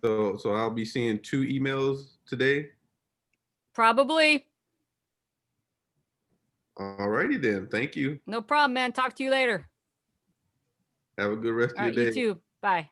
So I'll be seeing 2 emails today. Probably. All righty then. Thank you. No problem, man. Talk to you later. Have a good rest All of right, your you day. too. Bye.